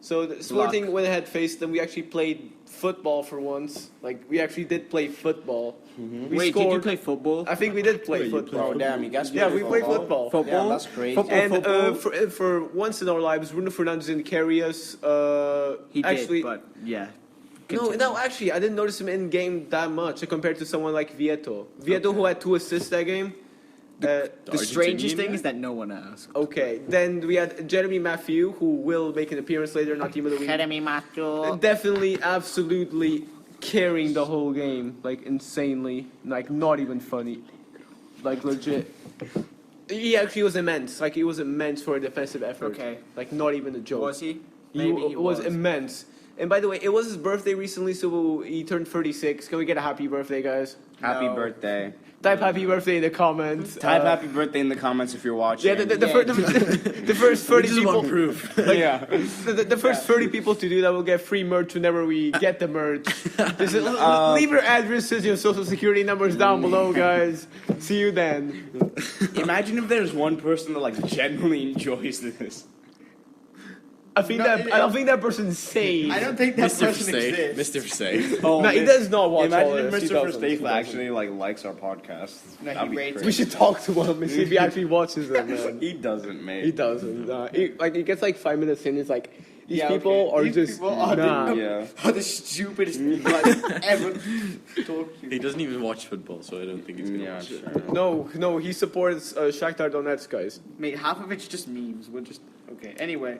Speaker 1: So the Sporting went ahead, faced them. We actually played football for once. Like we actually did play football. We
Speaker 3: Wait,
Speaker 1: scored.
Speaker 3: did you play football?
Speaker 1: I think we did play football.
Speaker 2: Oh damn, you guys.
Speaker 1: Yeah, we played football.
Speaker 3: Football?
Speaker 2: Yeah, that's crazy.
Speaker 3: Football.
Speaker 1: And for once in our lives, Bruno Fernandes didn't carry us.
Speaker 3: He
Speaker 1: actually,
Speaker 3: did, but yeah.
Speaker 1: no, actually, I didn't notice him in game that much compared to someone like Vieto. Vieto, who had 2 assists that game.
Speaker 3: The strangest
Speaker 4: Argentinian
Speaker 3: thing
Speaker 4: guy?
Speaker 3: is that no one asked.
Speaker 1: Okay, then we had Jeremy Matthew, who will make an appearance later, not team of the week. Definitely, absolutely carrying the whole game, like insanely, like not even funny, like legit. He actually was immense. Like he was immense for a defensive effort.
Speaker 3: Okay.
Speaker 1: Like not even a joke.
Speaker 3: Was he?
Speaker 1: He
Speaker 3: Maybe he
Speaker 1: was immense. And by the way, it was his birthday recently, so he turned 36. Can we get a happy birthday, guys?
Speaker 2: Happy
Speaker 3: No.
Speaker 2: birthday.
Speaker 1: Type happy birthday in the comments.
Speaker 2: Type happy birthday in the comments if you're watching.
Speaker 1: Yeah, the first 30 people.
Speaker 4: proof.
Speaker 2: yeah.
Speaker 1: The first 30 people to do that will get free merch whenever we get the merch. Leave your addresses, your social security numbers down below, guys. See you then.
Speaker 2: Imagine if there's one person that like genuinely enjoys this.
Speaker 1: I don't think that person's sane.
Speaker 3: I don't think that
Speaker 4: Mr.
Speaker 3: person
Speaker 4: Forsay.
Speaker 3: exists.
Speaker 4: Mr. Forsay.
Speaker 2: Oh,
Speaker 1: No, he does not watch all
Speaker 2: Imagine if
Speaker 1: this. He
Speaker 2: Mr.
Speaker 1: doesn't. He
Speaker 2: Verstappen
Speaker 1: doesn't.
Speaker 2: actually like likes our podcast.
Speaker 3: No, he
Speaker 2: That'd be
Speaker 3: rates
Speaker 2: crazy.
Speaker 1: We should talk to him and see if he actually watches them, man.
Speaker 2: He doesn't, mate.
Speaker 1: He doesn't. He gets like 5 minutes in. He's like, these
Speaker 3: Yeah,
Speaker 1: people
Speaker 3: okay.
Speaker 1: are
Speaker 3: These
Speaker 1: just
Speaker 3: people are
Speaker 1: nah.
Speaker 2: Yeah.
Speaker 3: Are the stupidest people I've ever talked to.
Speaker 4: He doesn't even watch football, so I don't think he's gonna
Speaker 2: Yeah,
Speaker 4: watch it.
Speaker 2: sure.
Speaker 1: No, he supports Shakhtar Donetsk, guys.
Speaker 3: Mate, half of it's just memes. We're just okay. Anyway,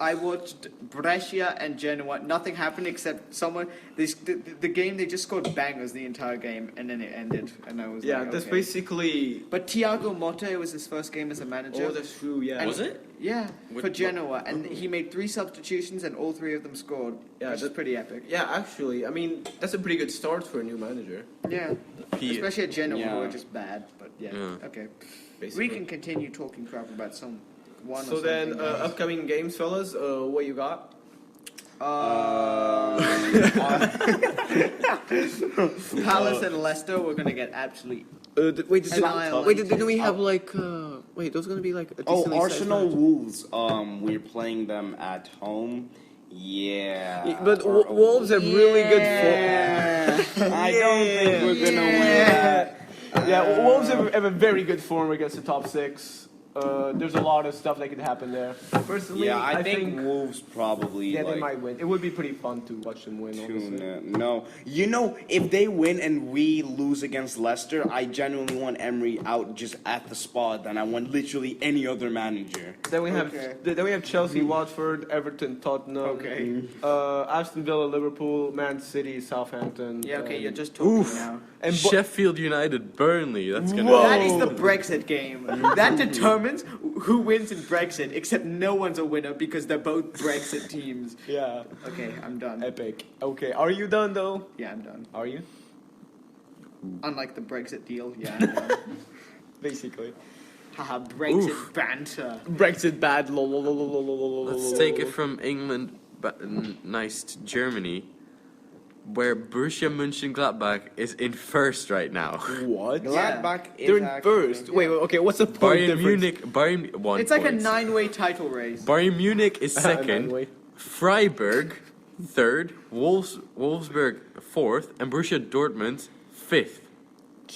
Speaker 3: I watched Brescia and Genoa. Nothing happened except someone. The game they just scored bangers the entire game, and then it ended. And I was
Speaker 1: Yeah,
Speaker 3: like,
Speaker 1: that's
Speaker 3: okay.
Speaker 1: basically.
Speaker 3: But Thiago Motta, it was his first game as a manager.
Speaker 1: Oh, that's true. Yeah.
Speaker 3: And-
Speaker 4: Was it?
Speaker 3: Yeah,
Speaker 4: What-
Speaker 3: for Genoa, and he made 3 substitutions, and all 3 of them scored.
Speaker 1: Yeah,
Speaker 3: which is
Speaker 1: that-
Speaker 3: pretty epic.
Speaker 1: Yeah, actually, I mean that's a pretty good start for a new manager.
Speaker 3: Yeah,
Speaker 4: He-
Speaker 3: especially at Genoa, who
Speaker 2: Yeah.
Speaker 3: are just bad. But yeah,
Speaker 4: Yeah.
Speaker 3: okay.
Speaker 1: Basically.
Speaker 3: We can continue talking crap about some one.
Speaker 1: So
Speaker 3: or
Speaker 1: then,
Speaker 3: something else.
Speaker 1: upcoming games, fellas. What you got?
Speaker 3: Palace and Leicester, we're gonna get absolutely.
Speaker 1: Wait,
Speaker 3: Annihilated.
Speaker 1: didn't we have like? Wait, those gonna be like. A decently
Speaker 2: Oh,
Speaker 1: sized
Speaker 2: Arsenal
Speaker 1: match.
Speaker 2: Wolves. We're playing them at home. Yeah.
Speaker 1: Yeah, but
Speaker 2: Or-
Speaker 1: Wolves have really good form.
Speaker 2: I don't think we're gonna win that.
Speaker 1: Yeah, Wolves have a very good form against the top 6. There's a lot of stuff that could happen there. Personally,
Speaker 2: Yeah, I
Speaker 1: I
Speaker 2: think Wolves probably.
Speaker 1: yeah,
Speaker 2: like,
Speaker 1: they might win. It would be pretty fun to watch them win. Honestly.
Speaker 2: No, you know, if they win and we lose against Leicester, I genuinely want Emery out just at the spot. And I want literally any other manager.
Speaker 1: Then we have
Speaker 3: Okay.
Speaker 1: then we have Chelsea, Watford, Everton, Tottenham.
Speaker 3: Okay.
Speaker 1: Aston Villa, Liverpool, Man City, Southampton.
Speaker 3: Yeah, okay,
Speaker 1: and-
Speaker 3: you're just talking
Speaker 4: Oof.
Speaker 3: now.
Speaker 1: And
Speaker 4: Sheffield United, Burnley. That's gonna.
Speaker 1: Whoa.
Speaker 3: That is the Brexit game. That determines who wins in Brexit, except no one's a winner because they're both Brexit teams.
Speaker 1: yeah,
Speaker 3: Okay, I'm done.
Speaker 1: epic. Okay, are you done though?
Speaker 3: Yeah, I'm done.
Speaker 1: Are you?
Speaker 3: Unlike the Brexit deal, yeah, I'm done.
Speaker 1: Basically.
Speaker 3: Haha, Brexit
Speaker 4: Oof.
Speaker 3: banter.
Speaker 1: Brexit bad. Lol, lol, lol, lol, lol, lol,
Speaker 4: Let's
Speaker 1: lol,
Speaker 4: take
Speaker 1: lol.
Speaker 4: it from England, nice to Germany, where Borussia Mönchengladbach is in first right now.
Speaker 1: What?
Speaker 3: Yeah.
Speaker 2: Gladbach is
Speaker 1: They're in
Speaker 2: actually-
Speaker 1: first. Wait, okay. What's the point
Speaker 4: Bayern
Speaker 1: difference?
Speaker 4: Munich, Bayern 1
Speaker 3: It's like
Speaker 4: point.
Speaker 3: a 9-way title race.
Speaker 4: Bayern Munich is second,
Speaker 1: Anyway.
Speaker 4: Freiburg third, Wolfsburg fourth, and Borussia Dortmund fifth,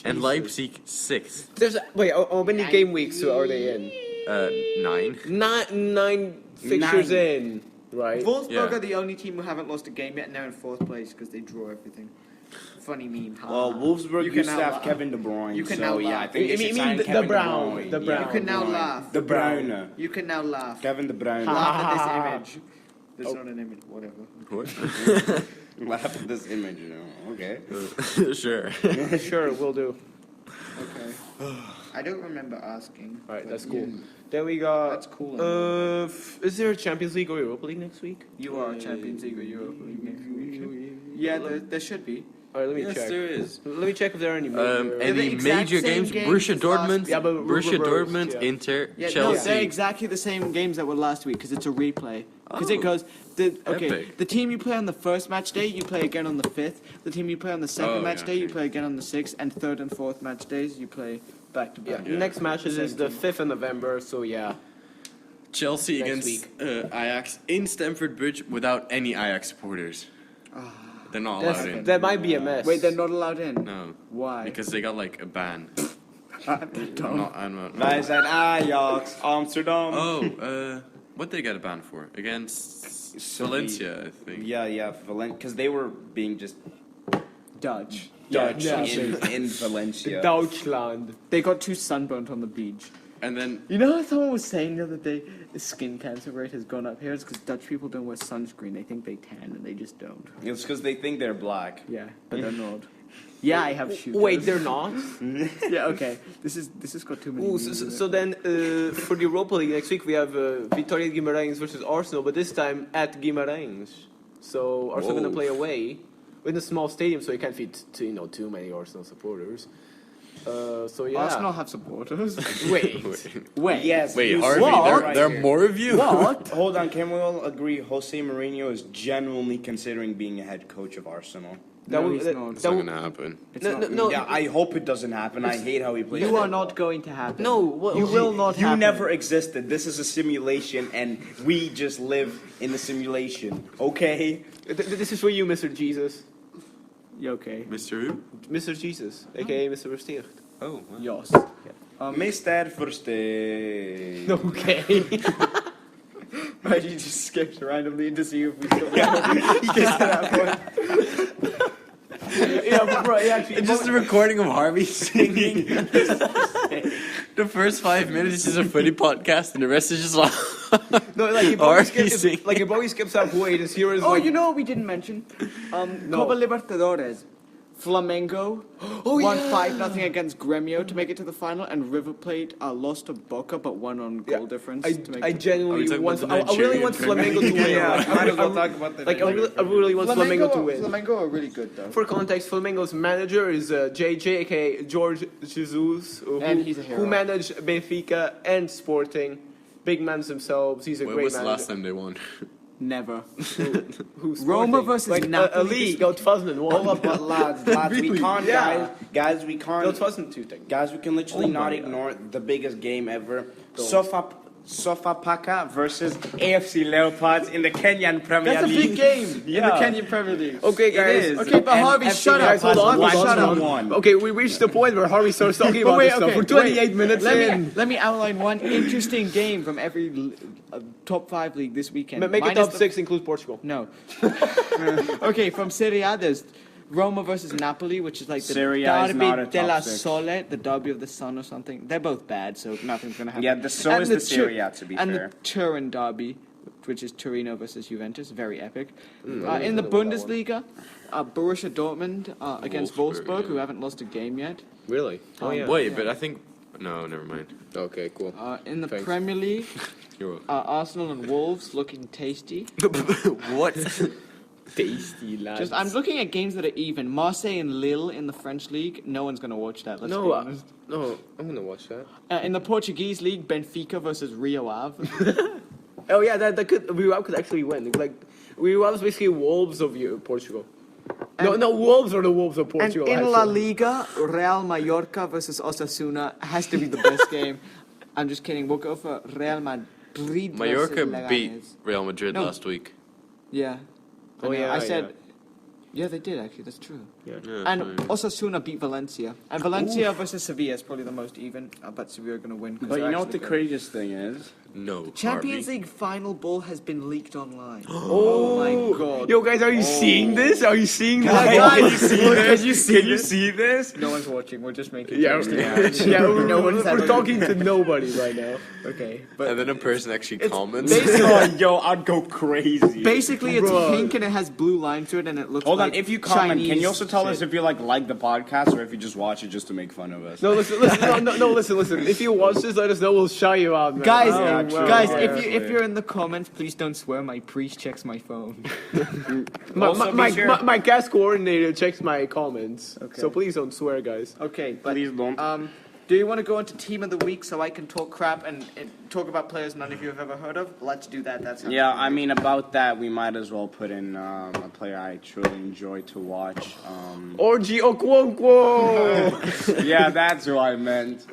Speaker 4: and Leipzig sixth.
Speaker 1: There's wait. How many game weeks are they in?
Speaker 4: 9.
Speaker 1: Nine fixtures
Speaker 2: Nine.
Speaker 1: in, right?
Speaker 3: Wolfsburg
Speaker 4: Yeah.
Speaker 3: are the only team who haven't lost a game yet, and they're in 4th place because they draw everything. Funny meme. haha.
Speaker 2: Well, Wolfsburg
Speaker 3: You can
Speaker 2: used to
Speaker 3: now
Speaker 2: have
Speaker 3: laugh.
Speaker 2: Kevin De Bruyne.
Speaker 3: You can
Speaker 2: so,
Speaker 3: now
Speaker 2: yeah, I
Speaker 3: laugh.
Speaker 2: think
Speaker 1: You
Speaker 2: they should
Speaker 1: mean
Speaker 2: sign
Speaker 1: the
Speaker 2: Kevin
Speaker 1: Brown,
Speaker 2: De Bruyne.
Speaker 1: the
Speaker 2: Yeah.
Speaker 1: Brown.
Speaker 3: You can now laugh.
Speaker 2: De Bruyne.
Speaker 3: You can now laugh.
Speaker 2: Kevin De Bruyne.
Speaker 3: Laugh at this
Speaker 1: Ha.
Speaker 3: image. That's not an image. Whatever.
Speaker 4: What?
Speaker 2: Laugh at this image, you know. Okay.
Speaker 4: Sure.
Speaker 1: Sure, we'll do.
Speaker 3: Okay. I don't remember asking.
Speaker 1: All right,
Speaker 3: but
Speaker 1: that's cool.
Speaker 3: yeah.
Speaker 1: Then we got.
Speaker 3: That's cool.
Speaker 1: Is there a Champions League or Europa League next week?
Speaker 3: You are Champions League or Europa League next week. Yeah, there should be.
Speaker 1: All right, let me
Speaker 4: Yes,
Speaker 1: check.
Speaker 4: there is.
Speaker 1: Let me check if there are any major.
Speaker 3: Any-
Speaker 4: Any
Speaker 3: the exact
Speaker 4: major
Speaker 3: same
Speaker 4: games?
Speaker 3: games
Speaker 4: Borussia
Speaker 3: as last
Speaker 4: Dortmund,
Speaker 3: week.
Speaker 1: Yeah, but
Speaker 4: Borussia
Speaker 1: reversed,
Speaker 4: Dortmund,
Speaker 1: yeah.
Speaker 4: Inter,
Speaker 3: Yeah, no,
Speaker 4: Chelsea.
Speaker 3: they're exactly the same games that were last week because it's a replay. Because it
Speaker 4: Oh.
Speaker 3: goes,
Speaker 4: Epic.
Speaker 3: the team you play on the first match day, you play again on the 5th. The team you play on the second
Speaker 4: Oh,
Speaker 3: match
Speaker 4: yeah,
Speaker 3: day, you
Speaker 4: okay.
Speaker 3: play again on the 6th. And third and fourth match days, you play back to
Speaker 1: Yeah,
Speaker 3: back.
Speaker 4: Yeah.
Speaker 1: next matches
Speaker 3: Same
Speaker 1: is the
Speaker 3: team.
Speaker 1: 5th of November, so yeah.
Speaker 4: Chelsea
Speaker 1: Next
Speaker 4: against Ajax in Stamford Bridge without any Ajax supporters. They're not allowed in.
Speaker 1: That might be a mess.
Speaker 3: Wait, they're not allowed in?
Speaker 4: No.
Speaker 3: Why?
Speaker 4: Because they got like a ban. I'm not.
Speaker 2: Wij zijn Ajax, Amsterdam.
Speaker 4: Oh, what they got a ban for? Against Valencia, I think.
Speaker 2: Yeah, because they were being just
Speaker 3: Dutch.
Speaker 2: Dutch
Speaker 1: Yeah.
Speaker 2: in Valencia.
Speaker 1: Deutschland.
Speaker 3: They got too sunburnt on the beach.
Speaker 4: And then
Speaker 3: You know what someone was saying the other day? The skin cancer rate has gone up here. It's because Dutch people don't wear sunscreen. They think they tan and they just don't.
Speaker 2: It's because they think they're black.
Speaker 3: Yeah, but they're not. Yeah, I have shooters.
Speaker 1: Wait, they're not?
Speaker 3: Yeah, okay. This has got too many.
Speaker 1: Ooh,
Speaker 3: meanings in it.
Speaker 1: so then for the Europa League next week we have Vitória de Guimarães versus Arsenal, but this time at Guimarães. So Arsenal
Speaker 4: Whoa.
Speaker 1: going to play away in a small stadium, so you can't fit too many Arsenal supporters. So yeah.
Speaker 3: Arsenal have supporters.
Speaker 1: Wait.
Speaker 3: Wait.
Speaker 2: Yes.
Speaker 4: wait,
Speaker 2: you
Speaker 4: Harvey,
Speaker 2: see it
Speaker 4: there
Speaker 2: right
Speaker 4: are
Speaker 2: here.
Speaker 4: more of you.
Speaker 3: What?
Speaker 2: Hold on, can we all agree Jose Mourinho is genuinely considering being a head coach of Arsenal?
Speaker 3: No,
Speaker 1: would-
Speaker 3: he's not.
Speaker 4: It's
Speaker 1: that
Speaker 4: not
Speaker 1: would-
Speaker 4: gonna happen.
Speaker 3: It's
Speaker 1: No,
Speaker 3: not.
Speaker 1: no,
Speaker 2: Yeah, I hope it doesn't happen. I hate how he plays.
Speaker 3: You are not going to happen.
Speaker 1: No, what-
Speaker 3: you will not
Speaker 2: You
Speaker 3: happen.
Speaker 2: never existed. This is a simulation, and we just live in the simulation. Okay?
Speaker 1: This is for you, Mr. Jesus.
Speaker 3: You okay?
Speaker 4: Mr. Who?
Speaker 1: Mr. Jesus, aka Mr. Versteert.
Speaker 4: Oh, wow.
Speaker 3: Yes.
Speaker 2: Mr. Versteeg.
Speaker 1: Okay.
Speaker 3: Right, you just skipped randomly to see if we still get to that point.
Speaker 1: Yeah, but bro, actually,
Speaker 4: It's just a recording of Harvey singing. The first 5 minutes is a Footy podcast, and the rest is just like.
Speaker 1: no, like if
Speaker 4: Or
Speaker 1: Bobby skips,
Speaker 4: he's singing.
Speaker 1: like if Bobby skips out weight, his hero is
Speaker 3: Oh,
Speaker 1: like,
Speaker 3: you know what we didn't mention?
Speaker 1: No.
Speaker 3: Copa Libertadores. Flamengo
Speaker 1: Oh,
Speaker 3: won
Speaker 1: yeah.
Speaker 3: 5-0 against Gremio to make it to the final, and River Plate lost to Boca but won on goal difference. to make
Speaker 1: I
Speaker 3: it.
Speaker 4: Are
Speaker 1: genuinely
Speaker 4: we talking
Speaker 1: want.
Speaker 4: about the
Speaker 1: I really want
Speaker 4: Nigerian
Speaker 1: Flamengo to
Speaker 4: Premier
Speaker 1: win.
Speaker 2: Yeah,
Speaker 1: Like,
Speaker 2: might as well
Speaker 1: I-
Speaker 2: talk about the
Speaker 1: Like I really want Flamengo to win.
Speaker 3: Flamengo are really good though.
Speaker 1: For context, Flamengo's manager is JJ, aka George Jesus,
Speaker 3: And he's a hero.
Speaker 1: who managed Benfica and Sporting. Big mans themselves. He's a
Speaker 4: When
Speaker 1: great
Speaker 4: was the
Speaker 1: manager.
Speaker 4: last time they won?
Speaker 3: Never.
Speaker 1: Who's
Speaker 3: Roma
Speaker 1: Sporting?
Speaker 3: versus
Speaker 1: like
Speaker 3: Napoli
Speaker 1: a
Speaker 3: this
Speaker 1: league.
Speaker 3: week.
Speaker 1: 2001.
Speaker 2: Hold up, but lads, we can't,
Speaker 1: Yeah.
Speaker 2: guys, we can't.
Speaker 1: 2002 thing.
Speaker 2: Guys, we can literally
Speaker 1: Oh
Speaker 2: not
Speaker 1: my
Speaker 2: ignore the biggest game ever.
Speaker 1: Don't.
Speaker 2: Sofapaka versus AFC Leopards in the Kenyan Premier
Speaker 3: That's a
Speaker 2: League.
Speaker 3: big game
Speaker 2: Yeah.
Speaker 3: in the Kenyan Premier League.
Speaker 1: Okay,
Speaker 2: It
Speaker 1: guys.
Speaker 2: is.
Speaker 3: Okay, but
Speaker 2: And
Speaker 3: Harvey,
Speaker 2: FC
Speaker 3: shut up.
Speaker 1: Guys, hold on,
Speaker 2: Leopards
Speaker 1: hold on,
Speaker 2: won
Speaker 1: hold on.
Speaker 2: 2-1.
Speaker 1: Okay, we reached the point where Harvey starts talking about this stuff. We're 28 minutes in.
Speaker 3: Let me outline one interesting game from every top 5 league this weekend.
Speaker 1: Make it
Speaker 3: Minus
Speaker 1: top
Speaker 3: the-
Speaker 1: 6, include Portugal.
Speaker 3: No. Okay, from Serie A, there's Roma versus Napoli, which is like the
Speaker 2: Serie A is not a
Speaker 3: Derby della
Speaker 2: top 6.
Speaker 3: Sole, the Derby of the Sun or something. They're both bad, so nothing's gonna happen.
Speaker 2: Yeah, the Sole
Speaker 3: And
Speaker 2: is the Serie A, to be
Speaker 3: and
Speaker 2: fair.
Speaker 3: the Turin Derby, which is Torino versus Juventus, very epic.
Speaker 1: I
Speaker 3: In the
Speaker 1: don't know about that one.
Speaker 3: Bundesliga, Borussia Dortmund against
Speaker 4: Wolfsburg,
Speaker 3: Wolfsburg,
Speaker 4: yeah.
Speaker 3: who haven't lost a game yet.
Speaker 1: Really? Oh yeah.
Speaker 4: Wait, but I think. No, never mind.
Speaker 1: Okay, cool.
Speaker 3: In the
Speaker 1: Thanks.
Speaker 3: Premier League,
Speaker 4: You're welcome.
Speaker 3: Arsenal and Wolves looking tasty.
Speaker 4: What?
Speaker 1: Tasty lads.
Speaker 3: I'm looking at games that are even. Marseille and Lille in the French league. No one's gonna watch that. Let's be
Speaker 1: No,
Speaker 3: honest.
Speaker 1: no, I'm gonna watch that.
Speaker 3: In the Portuguese league, Benfica versus Rio Ave.
Speaker 1: Oh yeah, that could Rio Ave could actually win. Like Rio Ave is basically wolves of Portugal. No, wolves are the wolves of
Speaker 3: And
Speaker 1: Portugal.
Speaker 3: in La
Speaker 1: actually.
Speaker 3: Liga, Real Mallorca versus Osasuna has to be the best game. I'm just kidding. We'll go for Real Madrid.
Speaker 4: Mallorca
Speaker 3: versus Leganes.
Speaker 4: beat Real Madrid
Speaker 3: No.
Speaker 4: last week.
Speaker 3: Yeah.
Speaker 1: Oh, yeah,
Speaker 3: I said.
Speaker 1: yeah.
Speaker 3: Yeah, they did actually. That's true.
Speaker 4: Yeah,
Speaker 3: And
Speaker 4: fine.
Speaker 3: Osasuna beat Valencia. And Valencia versus Sevilla is probably the most even. I bet Sevilla are going to win. 'cause
Speaker 2: But you
Speaker 3: they're
Speaker 2: know what the
Speaker 3: actually good.
Speaker 2: craziest thing is?
Speaker 4: No.
Speaker 3: Champions
Speaker 4: Harvey.
Speaker 3: League final ball has been leaked online.
Speaker 1: Oh
Speaker 3: my god.
Speaker 1: Yo, guys, are you seeing this? Are you seeing this?
Speaker 3: Guys,
Speaker 2: Can you see this?
Speaker 3: No one's watching. We're just making
Speaker 1: Yeah,
Speaker 3: jokes.
Speaker 1: yeah,
Speaker 3: No one's
Speaker 1: we're
Speaker 3: ever-
Speaker 1: talking to nobody right now.
Speaker 3: Okay, but
Speaker 4: And then a person actually
Speaker 3: it's
Speaker 4: comments.
Speaker 2: Oh, yo, I'd go crazy.
Speaker 3: basically it's
Speaker 1: Bro.
Speaker 3: pink and it has blue lines to it and it looks
Speaker 2: Hold
Speaker 3: like
Speaker 2: on, if you comment, can
Speaker 3: Chinese
Speaker 2: you also tell us
Speaker 3: shit.
Speaker 2: if you like the podcast or if you just watch it just to make fun of us?
Speaker 1: No, listen, listen. If you watch this, let us know. We'll shout you out, man.
Speaker 3: Guys,
Speaker 2: Yeah, true.
Speaker 3: guys,
Speaker 2: Yeah,
Speaker 3: if you're in the comments, please don't swear. My priest checks my phone.
Speaker 2: Also be sure-
Speaker 1: my cast coordinator checks my comments.
Speaker 3: Okay.
Speaker 1: So please don't swear, guys.
Speaker 3: Okay, but
Speaker 2: Please don't.
Speaker 3: do you want to go into team of the week so I can talk crap and talk about players none of you have ever heard of? Let's do that. That's
Speaker 2: Yeah, I mean, about that, we might as well put in a player I truly enjoy to watch.
Speaker 1: Orgy Okwonkwo!
Speaker 2: Yeah, that's who I meant.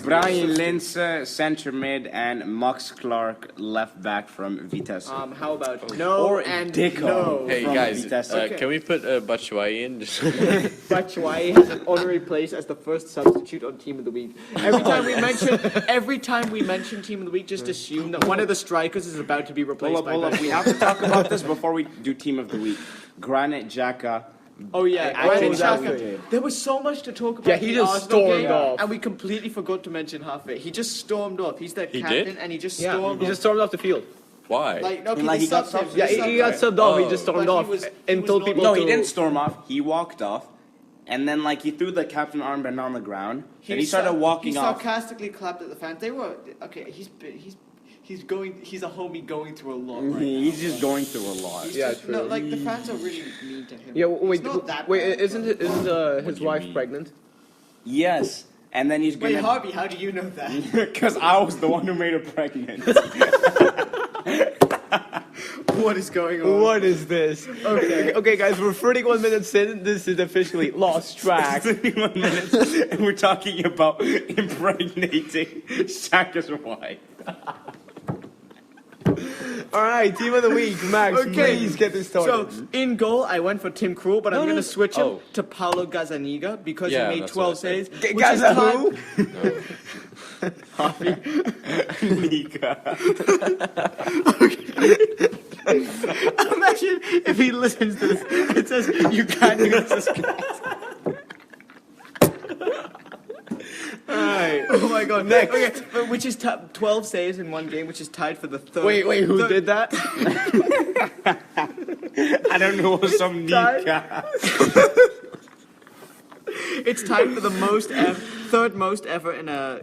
Speaker 2: Brian Linse, center mid, and Max Clark, left back from Vitesse.
Speaker 3: how about no
Speaker 2: Or
Speaker 3: and
Speaker 2: Dicko.
Speaker 3: no?
Speaker 4: Hey
Speaker 2: From
Speaker 4: guys,
Speaker 2: Vitesse.
Speaker 4: can we put Batshuayi in? Just
Speaker 3: Batshuayi has an honorary place as the first substitute on Team of the Week. Every time we mention Team of the Week, just assume that one of the strikers is about to be replaced by
Speaker 2: Hold up. We have to talk about this before we do team of the week. Granit Xhaka.
Speaker 3: Oh yeah,
Speaker 2: I
Speaker 3: Granit
Speaker 2: think that
Speaker 3: Xhaka.
Speaker 2: we did.
Speaker 3: There was so much to talk about.
Speaker 1: Yeah, he
Speaker 3: in the
Speaker 1: just
Speaker 3: Arsenal
Speaker 1: stormed
Speaker 3: game,
Speaker 1: off.
Speaker 3: and we completely forgot to mention half of it. He just stormed off. He's the
Speaker 4: He
Speaker 3: captain,
Speaker 4: did?
Speaker 3: and he just
Speaker 1: Yeah,
Speaker 3: stormed
Speaker 1: he
Speaker 3: off.
Speaker 1: just stormed off the field.
Speaker 4: why?
Speaker 3: Like, okay,
Speaker 2: Like,
Speaker 3: they
Speaker 2: he got
Speaker 3: subbed him.
Speaker 2: subbed.
Speaker 1: Yeah,
Speaker 3: They
Speaker 1: he
Speaker 3: subbed
Speaker 1: got
Speaker 3: him.
Speaker 1: subbed off. He just
Speaker 3: But
Speaker 1: stormed
Speaker 3: he
Speaker 1: off
Speaker 3: was
Speaker 1: and told
Speaker 3: not-
Speaker 1: people
Speaker 2: No,
Speaker 1: to...
Speaker 2: he didn't storm off. He walked off. And then, he threw the captain armband on the ground. And he started walking
Speaker 3: He
Speaker 2: off.
Speaker 3: sarcastically clapped at the fans. They were okay. He's a homie going through a lot. Right
Speaker 2: He's just going through a lot.
Speaker 3: He's
Speaker 1: Yeah,
Speaker 3: just,
Speaker 1: true.
Speaker 3: no, like the fans are really mean to him.
Speaker 1: Yeah,
Speaker 3: He's
Speaker 1: wait,
Speaker 3: not that bad,
Speaker 1: isn't
Speaker 3: but-
Speaker 1: his
Speaker 2: do you
Speaker 1: wife
Speaker 2: mean?
Speaker 1: pregnant?
Speaker 2: Yes. And then he's
Speaker 3: Wait,
Speaker 2: gonna...
Speaker 3: Harvey, how do you know that?
Speaker 2: Because I was the one who made her pregnant.
Speaker 3: What is going on?
Speaker 1: What is this? Okay, guys, we're 31 minutes in. This is officially lost track.
Speaker 2: 31 minutes, and we're talking about impregnating Shaka's wife.
Speaker 1: All right, team of the week, Max.
Speaker 3: Okay.
Speaker 1: Please get this started.
Speaker 3: So in goal, I went for Tim Krul, but I'm going to switch him
Speaker 4: Oh.
Speaker 3: to Paulo Gazzaniga because
Speaker 4: Yeah,
Speaker 3: he made
Speaker 4: that's
Speaker 3: 12
Speaker 4: what I said.
Speaker 3: saves. which
Speaker 1: Guys,
Speaker 3: is
Speaker 1: who?
Speaker 2: Nika.
Speaker 3: Imagine if he listens to this. It says you can't use this class.
Speaker 1: Alright.
Speaker 3: Oh my god.
Speaker 1: Next.
Speaker 3: Okay, but which is 12 saves in one game, which is tied for the third.
Speaker 1: Wait, who
Speaker 3: third-
Speaker 1: did that?
Speaker 2: I don't know some Nika.
Speaker 3: It's tied for the third most ever in a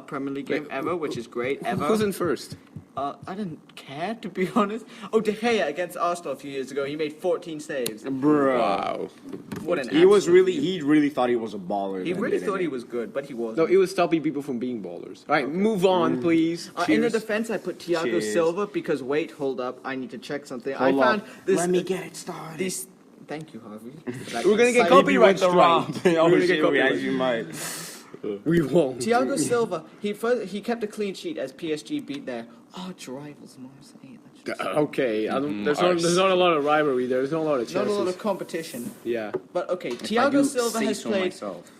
Speaker 3: Premier League game ever, which is great ever.
Speaker 1: Who's in first?
Speaker 3: I didn't care, to be honest. Oh, De Gea against Arsenal a few years ago. He made 14 saves.
Speaker 2: Bro.
Speaker 4: Wow.
Speaker 3: What an
Speaker 2: He
Speaker 3: absolute-
Speaker 2: really thought he was a baller.
Speaker 3: He
Speaker 2: then,
Speaker 3: really
Speaker 2: didn't
Speaker 3: thought he was good, but he wasn't.
Speaker 1: No, it was stopping people from being ballers. All right, move on, please.
Speaker 3: In the
Speaker 1: Cheers.
Speaker 3: defense, I put Thiago
Speaker 2: Cheers.
Speaker 3: Silva because, wait, hold up, I need to check something.
Speaker 2: Hold
Speaker 3: I found
Speaker 2: up.
Speaker 3: this.
Speaker 2: Let me get it started.
Speaker 3: These. Thank you, Harvey.
Speaker 1: We're gonna get
Speaker 3: Side-
Speaker 1: copyright strike.
Speaker 2: Oh,
Speaker 1: We're gonna get
Speaker 2: shit, we
Speaker 1: copyright.
Speaker 2: actually might.
Speaker 1: We won't.
Speaker 3: Thiago Silva, he kept a clean sheet as PSG beat their arch rivals Marseille. That's just-
Speaker 1: Okay, there's not a lot of rivalry. There's not a lot of
Speaker 3: Not
Speaker 1: chances.
Speaker 3: a lot of competition,
Speaker 1: Yeah.
Speaker 3: but okay.
Speaker 2: If I
Speaker 3: Thiago
Speaker 2: do
Speaker 3: Silva
Speaker 2: say
Speaker 3: has
Speaker 2: so
Speaker 3: played
Speaker 2: myself.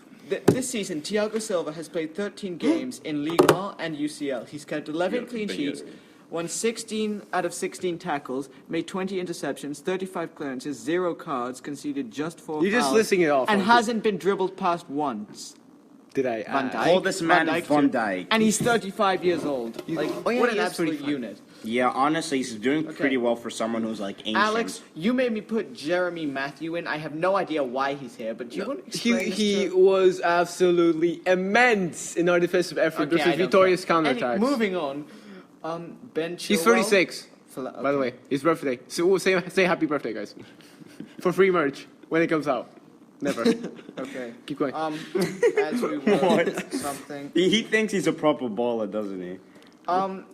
Speaker 3: this season. Thiago Silva has played 13 games in Ligue 1 and UCL. He's kept 11 clean sheets, won 16 out of 16 tackles, made 20 interceptions, 35 clearances, 0 cards, conceded just 4
Speaker 1: You're just
Speaker 3: fouls,
Speaker 1: listing it off.
Speaker 3: and
Speaker 1: aren't you?
Speaker 3: hasn't been dribbled past once.
Speaker 1: Did I?
Speaker 3: Van Dijk.
Speaker 2: Call this man Van
Speaker 3: too.
Speaker 2: Dijk.
Speaker 3: And he's 35 years old. Like,
Speaker 1: Oh, yeah,
Speaker 3: what
Speaker 1: he
Speaker 3: an
Speaker 1: is
Speaker 3: absolute
Speaker 1: 35.
Speaker 3: unit.
Speaker 2: Yeah, honestly, he's doing pretty well for someone who's ancient.
Speaker 3: Alex, you made me put Jeremy Matthew in. I have no idea why he's here, but do you want to explain this
Speaker 1: He
Speaker 3: to-
Speaker 1: was absolutely immense in our defensive effort
Speaker 3: Okay, I
Speaker 1: versus
Speaker 3: don't
Speaker 1: Victoria's
Speaker 3: care.
Speaker 1: counterattacks.
Speaker 3: Moving on, Ben Chilwell.
Speaker 1: He's 36,
Speaker 3: Okay.
Speaker 1: by the way. His birthday. So say happy birthday, guys. For free merch when it comes out. Never.
Speaker 3: Okay.
Speaker 1: Keep going.
Speaker 3: As we wrote something.
Speaker 2: He thinks he's a proper baller, doesn't he?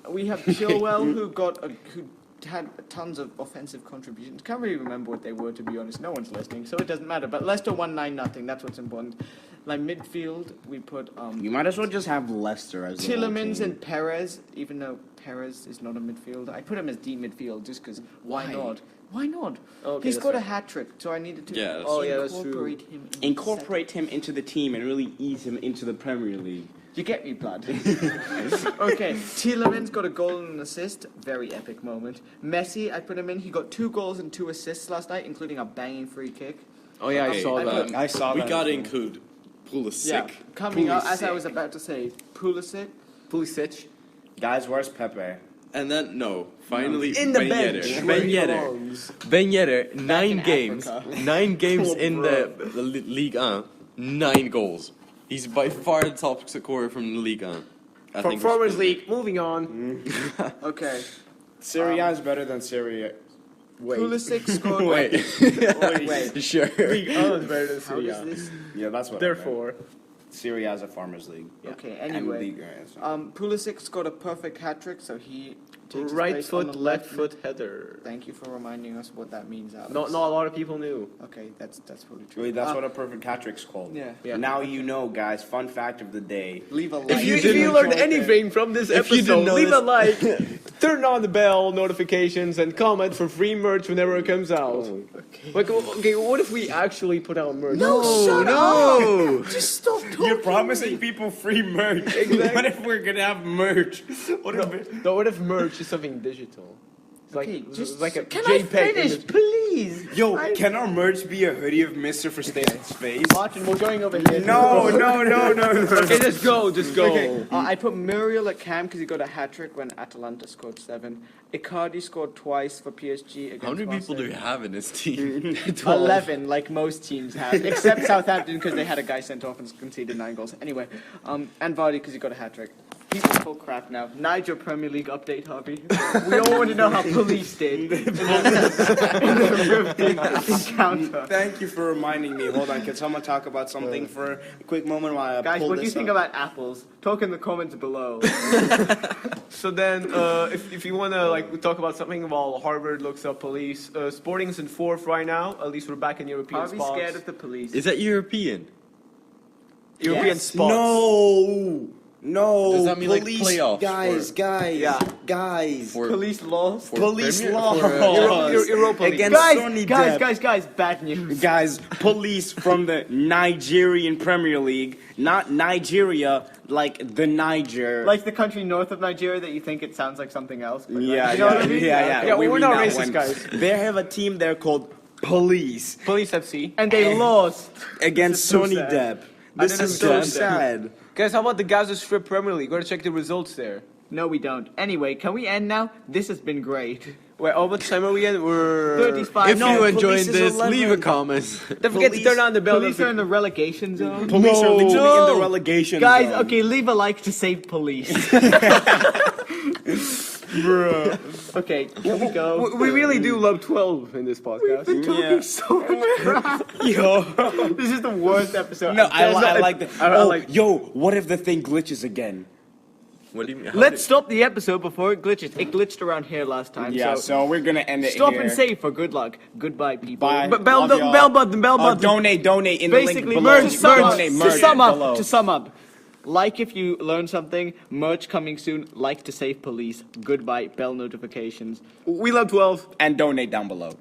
Speaker 3: We have Chilwell who had tons of offensive contributions. Can't really remember what they were, to be honest. No one's listening, so it doesn't matter. But Leicester won 9-0. That's what's important. Like midfield, we put
Speaker 2: You might as well just have Leicester as the whole
Speaker 3: Tielemans
Speaker 2: team.
Speaker 3: and Perez, even though Perez is not a midfielder. I put him as D midfield just because why not? Why not?
Speaker 1: Okay,
Speaker 3: He
Speaker 1: that's
Speaker 3: scored a
Speaker 1: right.
Speaker 3: hat trick, so I needed to
Speaker 4: Yeah, that's
Speaker 1: Oh, yeah, that's true.
Speaker 3: incorporate him. In
Speaker 2: Incorporate him into the team and really ease him into the Premier League.
Speaker 3: You get me, blood. Okay, Tielemans got a goal and an assist. Very epic moment. Messi, I put him in. He got 2 goals and 2 assists last night, including a banging free kick.
Speaker 1: Oh yeah, I
Speaker 4: Okay,
Speaker 1: saw
Speaker 3: I
Speaker 1: that.
Speaker 3: put-
Speaker 2: I saw
Speaker 4: We
Speaker 2: that.
Speaker 4: gotta
Speaker 2: as well.
Speaker 4: include Pulisic.
Speaker 3: Yeah, coming up, as I
Speaker 2: Pulisic.
Speaker 3: was about to say, Pulisic.
Speaker 1: Pulisic.
Speaker 2: Guys, where's Pepe?
Speaker 4: And then, finally,
Speaker 1: In the
Speaker 4: Ben
Speaker 1: bench.
Speaker 4: Yedder.
Speaker 1: where
Speaker 4: Ben
Speaker 1: he
Speaker 4: Yedder.
Speaker 1: belongs.
Speaker 5: Ben Yedder, 9
Speaker 3: in
Speaker 5: games.
Speaker 3: Africa.
Speaker 5: 9 games
Speaker 1: Oh,
Speaker 5: in the League 1. 9 goals. He's by far the top scorer from the League 1. I
Speaker 1: From
Speaker 5: think
Speaker 1: Farmers League, moving on.
Speaker 3: Okay.
Speaker 2: Serie A is better than Serie. Wait.
Speaker 3: Pulisic scored.
Speaker 5: Wait. Sure.
Speaker 1: League A is better than
Speaker 3: How
Speaker 1: Serie
Speaker 3: does
Speaker 1: A.
Speaker 3: this?
Speaker 2: Yeah, that's what.
Speaker 1: Therefore,
Speaker 2: Serie A is a farmers league.
Speaker 3: Okay.
Speaker 2: And
Speaker 3: Anyway,
Speaker 2: league,
Speaker 3: Pulisic scored a perfect hat trick, so he takes his
Speaker 1: right
Speaker 3: place on
Speaker 1: foot,
Speaker 3: the
Speaker 1: left foot header.
Speaker 3: Thank you for reminding us what that means, Alex.
Speaker 1: Not a lot of people knew.
Speaker 3: Okay, that's probably true.
Speaker 2: Wait, that's what a perfect hat trick's called.
Speaker 3: Yeah.
Speaker 1: Yeah.
Speaker 2: Now you know, guys. Fun fact of the day.
Speaker 3: Leave a like.
Speaker 1: If you
Speaker 2: didn't
Speaker 1: learned
Speaker 2: enjoy
Speaker 1: anything from this
Speaker 5: If you
Speaker 1: episode,
Speaker 5: didn't know
Speaker 1: leave
Speaker 5: this-
Speaker 1: a like, turn on the bell notifications, and comment for free merch whenever it comes out. Like, okay, what if we actually put out merch?
Speaker 5: No!
Speaker 3: Just stop talking.
Speaker 2: You're promising people free merch.
Speaker 1: Exactly.
Speaker 2: What if we're gonna have merch? What if?
Speaker 1: No, what if merch is something digital? It's like,
Speaker 3: Okay,
Speaker 1: it's
Speaker 3: just
Speaker 1: like a
Speaker 3: can I
Speaker 1: JPEG
Speaker 3: finish,
Speaker 1: image.
Speaker 3: please?
Speaker 2: Yo, can our merch be a hoodie of Mr. for State's face?
Speaker 3: Martin, we're going over here.
Speaker 2: No.
Speaker 1: Okay, just go.
Speaker 3: Okay, I put Muriel at Cam because he got a hat trick when Atalanta scored 7. Icardi scored twice for PSG against
Speaker 5: How many people do
Speaker 3: Marseille.
Speaker 5: you have in this team?
Speaker 3: 11, like most teams have, except Southampton because they had a guy sent off and conceded 9 goals. Anyway, and Vardy because he got a hat trick. People full crap now. Nigel Premier League update, Harvey. We all want to know how police did in the encounter.
Speaker 2: Thank you for reminding me. Hold on, can someone talk about something for a quick moment while I
Speaker 3: Guys,
Speaker 2: pull
Speaker 3: what do you
Speaker 2: this
Speaker 3: think
Speaker 2: up?
Speaker 3: about apples? Talk in the comments below.
Speaker 1: So then, if you want to like talk about something while Harvard looks up police, Sporting's in 4th right now. At least we're back in European
Speaker 3: Harvey's
Speaker 1: spots.
Speaker 3: scared of the police.
Speaker 5: Is that European?
Speaker 1: European
Speaker 3: Yes.
Speaker 1: spots.
Speaker 2: No.
Speaker 5: Does that mean, like,
Speaker 2: police,
Speaker 5: playoffs
Speaker 2: guys,
Speaker 5: for-
Speaker 2: guys.
Speaker 5: For
Speaker 3: police laws?
Speaker 2: Police
Speaker 5: Premier-
Speaker 2: law
Speaker 5: for,
Speaker 1: Europa League.
Speaker 2: against Sonny Depp.
Speaker 3: Guys, bad news.
Speaker 2: Guys, police from the Nigerian Premier League, not Nigeria, like the Niger.
Speaker 3: Like the country north of Nigeria that you think it sounds like something else. But like,
Speaker 2: yeah,
Speaker 3: you know what I mean?
Speaker 2: yeah.
Speaker 1: Yeah,
Speaker 2: we
Speaker 1: we're
Speaker 2: read
Speaker 1: not
Speaker 2: that
Speaker 1: racist,
Speaker 2: one.
Speaker 1: guys.
Speaker 2: They have a team there called Police
Speaker 1: Police FC.
Speaker 3: And they lost.
Speaker 2: against
Speaker 3: so
Speaker 2: Sonny
Speaker 3: sad.
Speaker 2: Depp.
Speaker 3: I
Speaker 2: This
Speaker 3: don't
Speaker 2: is so
Speaker 3: understand.
Speaker 2: sad.
Speaker 1: Guys, how about the Gaza Strip Premier League? Gotta check the results there.
Speaker 3: No, we don't. Anyway, can we end now? This has been great.
Speaker 1: Wait, how much time are we in? We're
Speaker 3: 35.
Speaker 5: if
Speaker 2: No,
Speaker 5: you enjoyed
Speaker 2: police is
Speaker 5: this,
Speaker 2: 11.
Speaker 5: leave a comment.
Speaker 1: Don't forget to turn on the bell.
Speaker 3: Police are in the relegation zone.
Speaker 2: Police are literally in
Speaker 5: No.
Speaker 2: the relegation
Speaker 3: Guys,
Speaker 2: zone.
Speaker 3: okay, leave a like to save police. Okay, can we go?
Speaker 1: We really do love 12 in this podcast.
Speaker 2: Yeah.
Speaker 3: So much crap.
Speaker 2: Yo.
Speaker 3: This is the worst episode.
Speaker 2: No, I
Speaker 3: There's
Speaker 2: like that.
Speaker 1: I
Speaker 2: Oh,
Speaker 1: like-
Speaker 2: yo, what if the thing glitches again?
Speaker 5: What do you mean?
Speaker 3: Let's stop the episode before it glitches. It glitched around here last time.
Speaker 2: Yeah, so we're gonna end it
Speaker 3: stop
Speaker 2: here.
Speaker 3: and save for good luck. Goodbye, people.
Speaker 2: Bye.
Speaker 1: But bell
Speaker 2: Love y'all.
Speaker 1: button, bell button.
Speaker 2: Donate in the link
Speaker 3: Basically,
Speaker 2: below.
Speaker 3: merch, merch.
Speaker 2: Donate
Speaker 3: To
Speaker 2: merch
Speaker 3: sum
Speaker 2: below.
Speaker 3: up, to sum up. Like if you learn something, merch coming soon, like to save police, goodbye, bell notifications.
Speaker 1: We love 12.
Speaker 2: And donate down below.